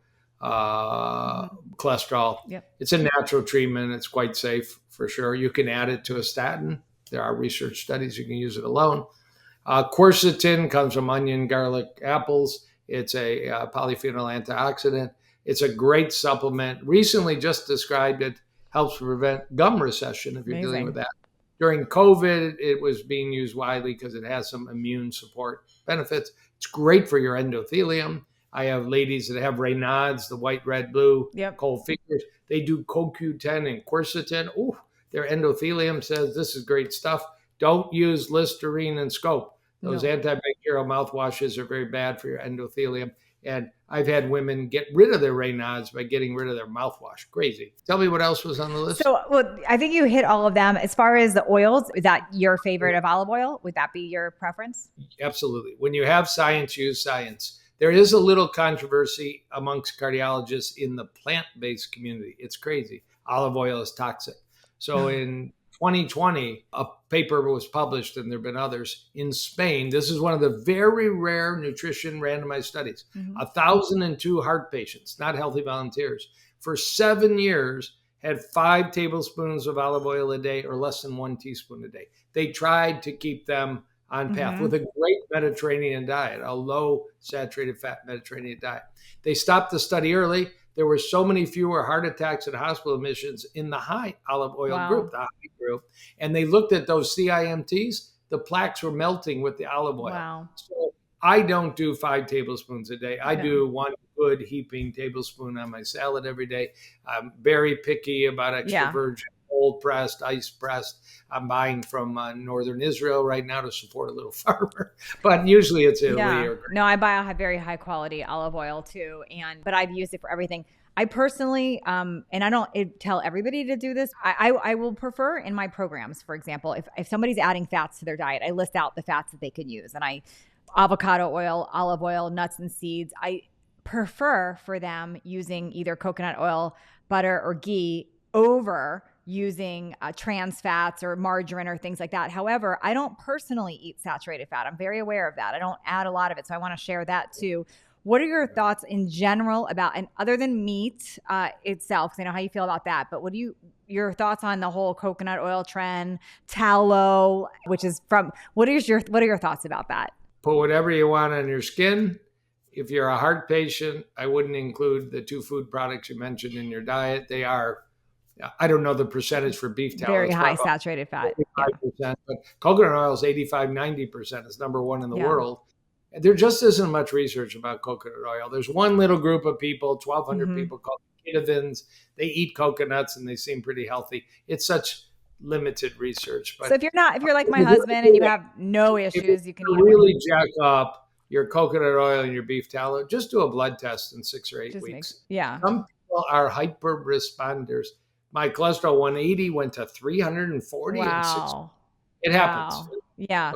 cholesterol. It's a natural treatment. It's quite safe for sure. You can add it to a statin. There are research studies. You can use it alone. Quercetin comes from onion, garlic, apples. It's a polyphenol antioxidant. It's a great supplement. Recently just described it helps prevent gum recession if you're dealing with Amazing. that. During COVID, it was being used widely because it has some immune support benefits. It's great for your endothelium. I have ladies that have Raynaud's, the white, red, blue, Yep. cold fingers. They do CoQ10 and quercetin. Ooh, their endothelium says this is great stuff. Don't use Listerine and Scope. Those No. antibacterial mouthwashes are very bad for your endothelium. And I've had women get rid of their Raynaud's by getting rid of their mouthwash. Crazy. Tell me what else was on the list. So, well, I think you hit all of them. As far as the oils, is that your favorite of olive oil? Would that be your preference? Absolutely. When you have science, use science. There is a little controversy amongst cardiologists in the plant-based community. It's crazy. Olive oil is toxic. So in 2020, a paper was published, and there have been others in Spain. This is one of the very rare nutrition randomized studies. 1,002 heart patients, not healthy volunteers, for 7 years had 5 tablespoons of olive oil a day or less than 1 teaspoon a day. They tried to keep them on path with a great Mediterranean diet, a low saturated fat Mediterranean diet. They stopped the study early. There were so many fewer heart attacks and hospital admissions in the high olive oil group, the high group. And they looked at those CIMTs, the plaques were melting with the olive oil. Wow. So I don't do 5 tablespoons a day. I do 1 good heaping tablespoon on my salad every day. I'm very picky about extra virgin, cold pressed, ice pressed. I'm buying from northern Israel right now to support a little farmer, but usually it's Italy. No, I buy a very high quality olive oil too, but I've used it for everything. I personally, and I don't tell everybody to do this. I will prefer in my programs, for example, if somebody's adding fats to their diet, I list out the fats that they could use, and avocado oil, olive oil, nuts and seeds. I prefer for them using either coconut oil, butter, or ghee over using trans fats or margarine or things like that. However, I don't personally eat saturated fat. I'm very aware of that. I don't add a lot of it. So I want to share that too. What are your thoughts in general about, and other than meat itself, because I know how you feel about that, but your thoughts on the whole coconut oil trend, tallow, which is what are your thoughts about that? Put whatever you want on your skin. If you're a heart patient, I wouldn't include the 2 food products you mentioned in your diet. They are, I don't know the percentage for beef tallow. Very high saturated fat. 85%, but coconut oil is 85-90%. It's number 1 in the world. There just isn't much research about coconut oil. There's one little group of people, 1,200 people called Ketavins. They eat coconuts and they seem pretty healthy. It's such limited research. But so if you're like my husband and you have no issues, you can really jack up your coconut oil and your beef tallow. Just do a blood test in 6 or 8 weeks. Some people are hyper responders. My cholesterol 180 went to 340 in 6 weeks. It happens. Yeah.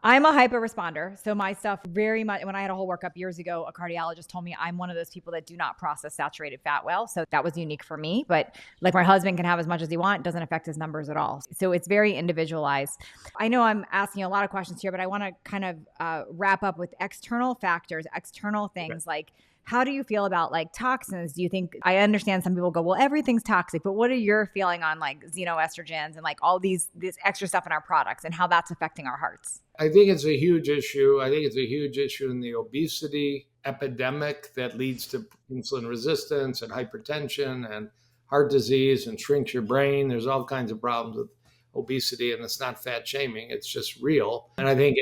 I'm a hyper responder. So my stuff very much, when I had a whole workup years ago, a cardiologist told me I'm one of those people that do not process saturated fat well. So that was unique for me. But like my husband can have as much as he wants, it doesn't affect his numbers at all. So it's very individualized. I know I'm asking a lot of questions here, but I want to kind of wrap up with external factors, external things like, how do you feel about like toxins? Do you think, I understand some people go, well, everything's toxic, but what are your feeling on like xenoestrogens and like all this extra stuff in our products and how that's affecting our hearts? I think it's a huge issue. I think it's a huge issue in the obesity epidemic that leads to insulin resistance and hypertension and heart disease and shrinks your brain. There's all kinds of problems with obesity, and it's not fat shaming. It's just real. And I think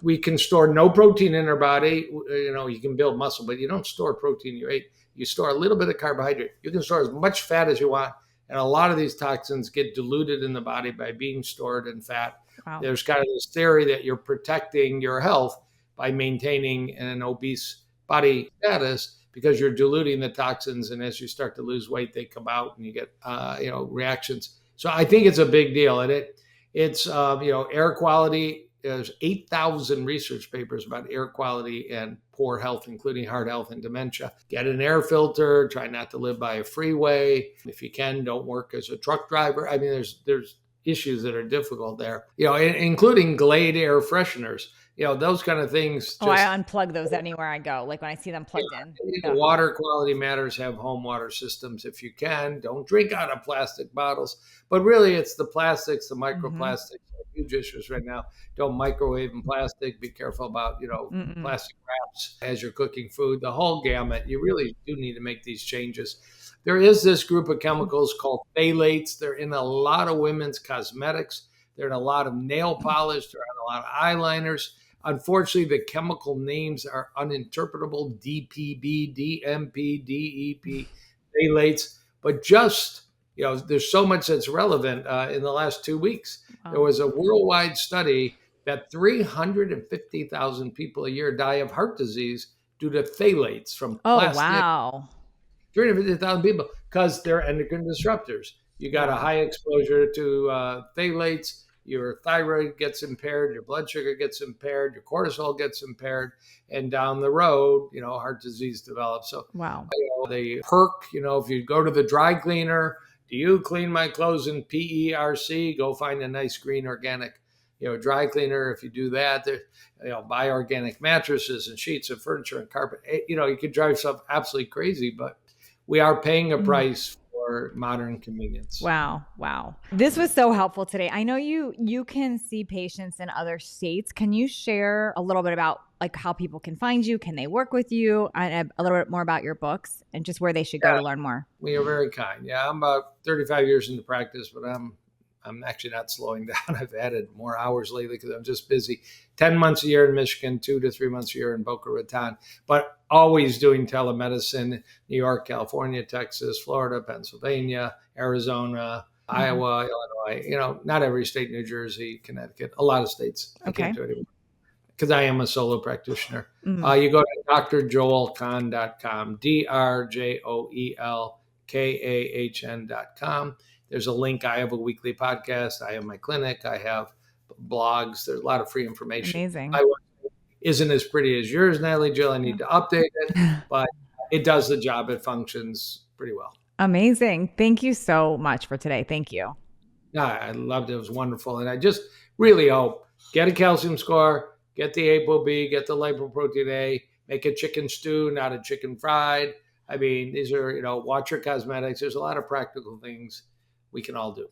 we can store no protein in our body. You can build muscle, but you don't store protein you ate. You store a little bit of carbohydrate. You can store as much fat as you want. And a lot of these toxins get diluted in the body by being stored in fat. Wow. There's kind of this theory that you're protecting your health by maintaining an obese body status because you're diluting the toxins. And as you start to lose weight, they come out and you get, reactions. So I think it's a big deal. And it's air quality. There's 8,000 research papers about air quality and poor health, including heart health and dementia. Get an air filter. Try not to live by a freeway. If you can, don't work as a truck driver. I mean, there's issues that are difficult there, including Glade air fresheners. Those kind of things. I unplug those anywhere I go. Like when I see them plugged in. Water quality matters. Have home water systems if you can. Don't drink out of plastic bottles. But really, it's the plastics, the microplastics. huge issues right now. Don't microwave in plastic. Be careful about, Mm-mm. plastic wraps as you're cooking food. The whole gamut. You really do need to make these changes. There is this group of chemicals called phthalates. They're in a lot of women's cosmetics. They're in a lot of nail polish. They're in a lot of eyeliners. Unfortunately, the chemical names are uninterpretable: DPB, DMP, DEP, phthalates. But just, there's so much that's relevant. In the last 2 weeks, there was a worldwide study that 350,000 people a year die of heart disease due to phthalates from Oh, plastic. wow. 350,000 people because they're endocrine disruptors. You got a high exposure to phthalates. Your thyroid gets impaired, your blood sugar gets impaired, your cortisol gets impaired, and down the road, heart disease develops. So, Wow. the perk, if you go to the dry cleaner, do you clean my clothes in PERC? Go find a nice green organic, dry cleaner. If you do that, buy organic mattresses and sheets and furniture and carpet. You could drive yourself absolutely crazy, but we are paying a price for modern convenience. Wow. Wow. This was so helpful today. I know you can see patients in other states. Can you share a little bit about like how people can find you? Can they work with you? And a little bit more about your books and just where they should go to learn more. We are very kind. Yeah, I'm about 35 years into practice, but I'm actually not slowing down. I've added more hours lately because I'm just busy. 10 months a year in Michigan, 2 to 3 months a year in Boca Raton, but always doing telemedicine, New York, California, Texas, Florida, Pennsylvania, Arizona, Iowa, Illinois, not every state, New Jersey, Connecticut, a lot of states. I can't do it anymore because I am a solo practitioner. You go to drjoelkahn.com, drjoelkahn.com. There's a link. I have a weekly podcast. I have my clinic. I have blogs. There's a lot of free information. Amazing. My website isn't as pretty as yours, Natalie Jill. I need to update it, but it does the job. It functions pretty well. Amazing. Thank you so much for today. Thank you. Yeah, I loved it. It was wonderful. And I just really hope get a calcium score, get the ApoB, get the lipoprotein A, make a chicken stew, not a chicken fried. I mean, these are, watch your cosmetics. There's a lot of practical things we can all do.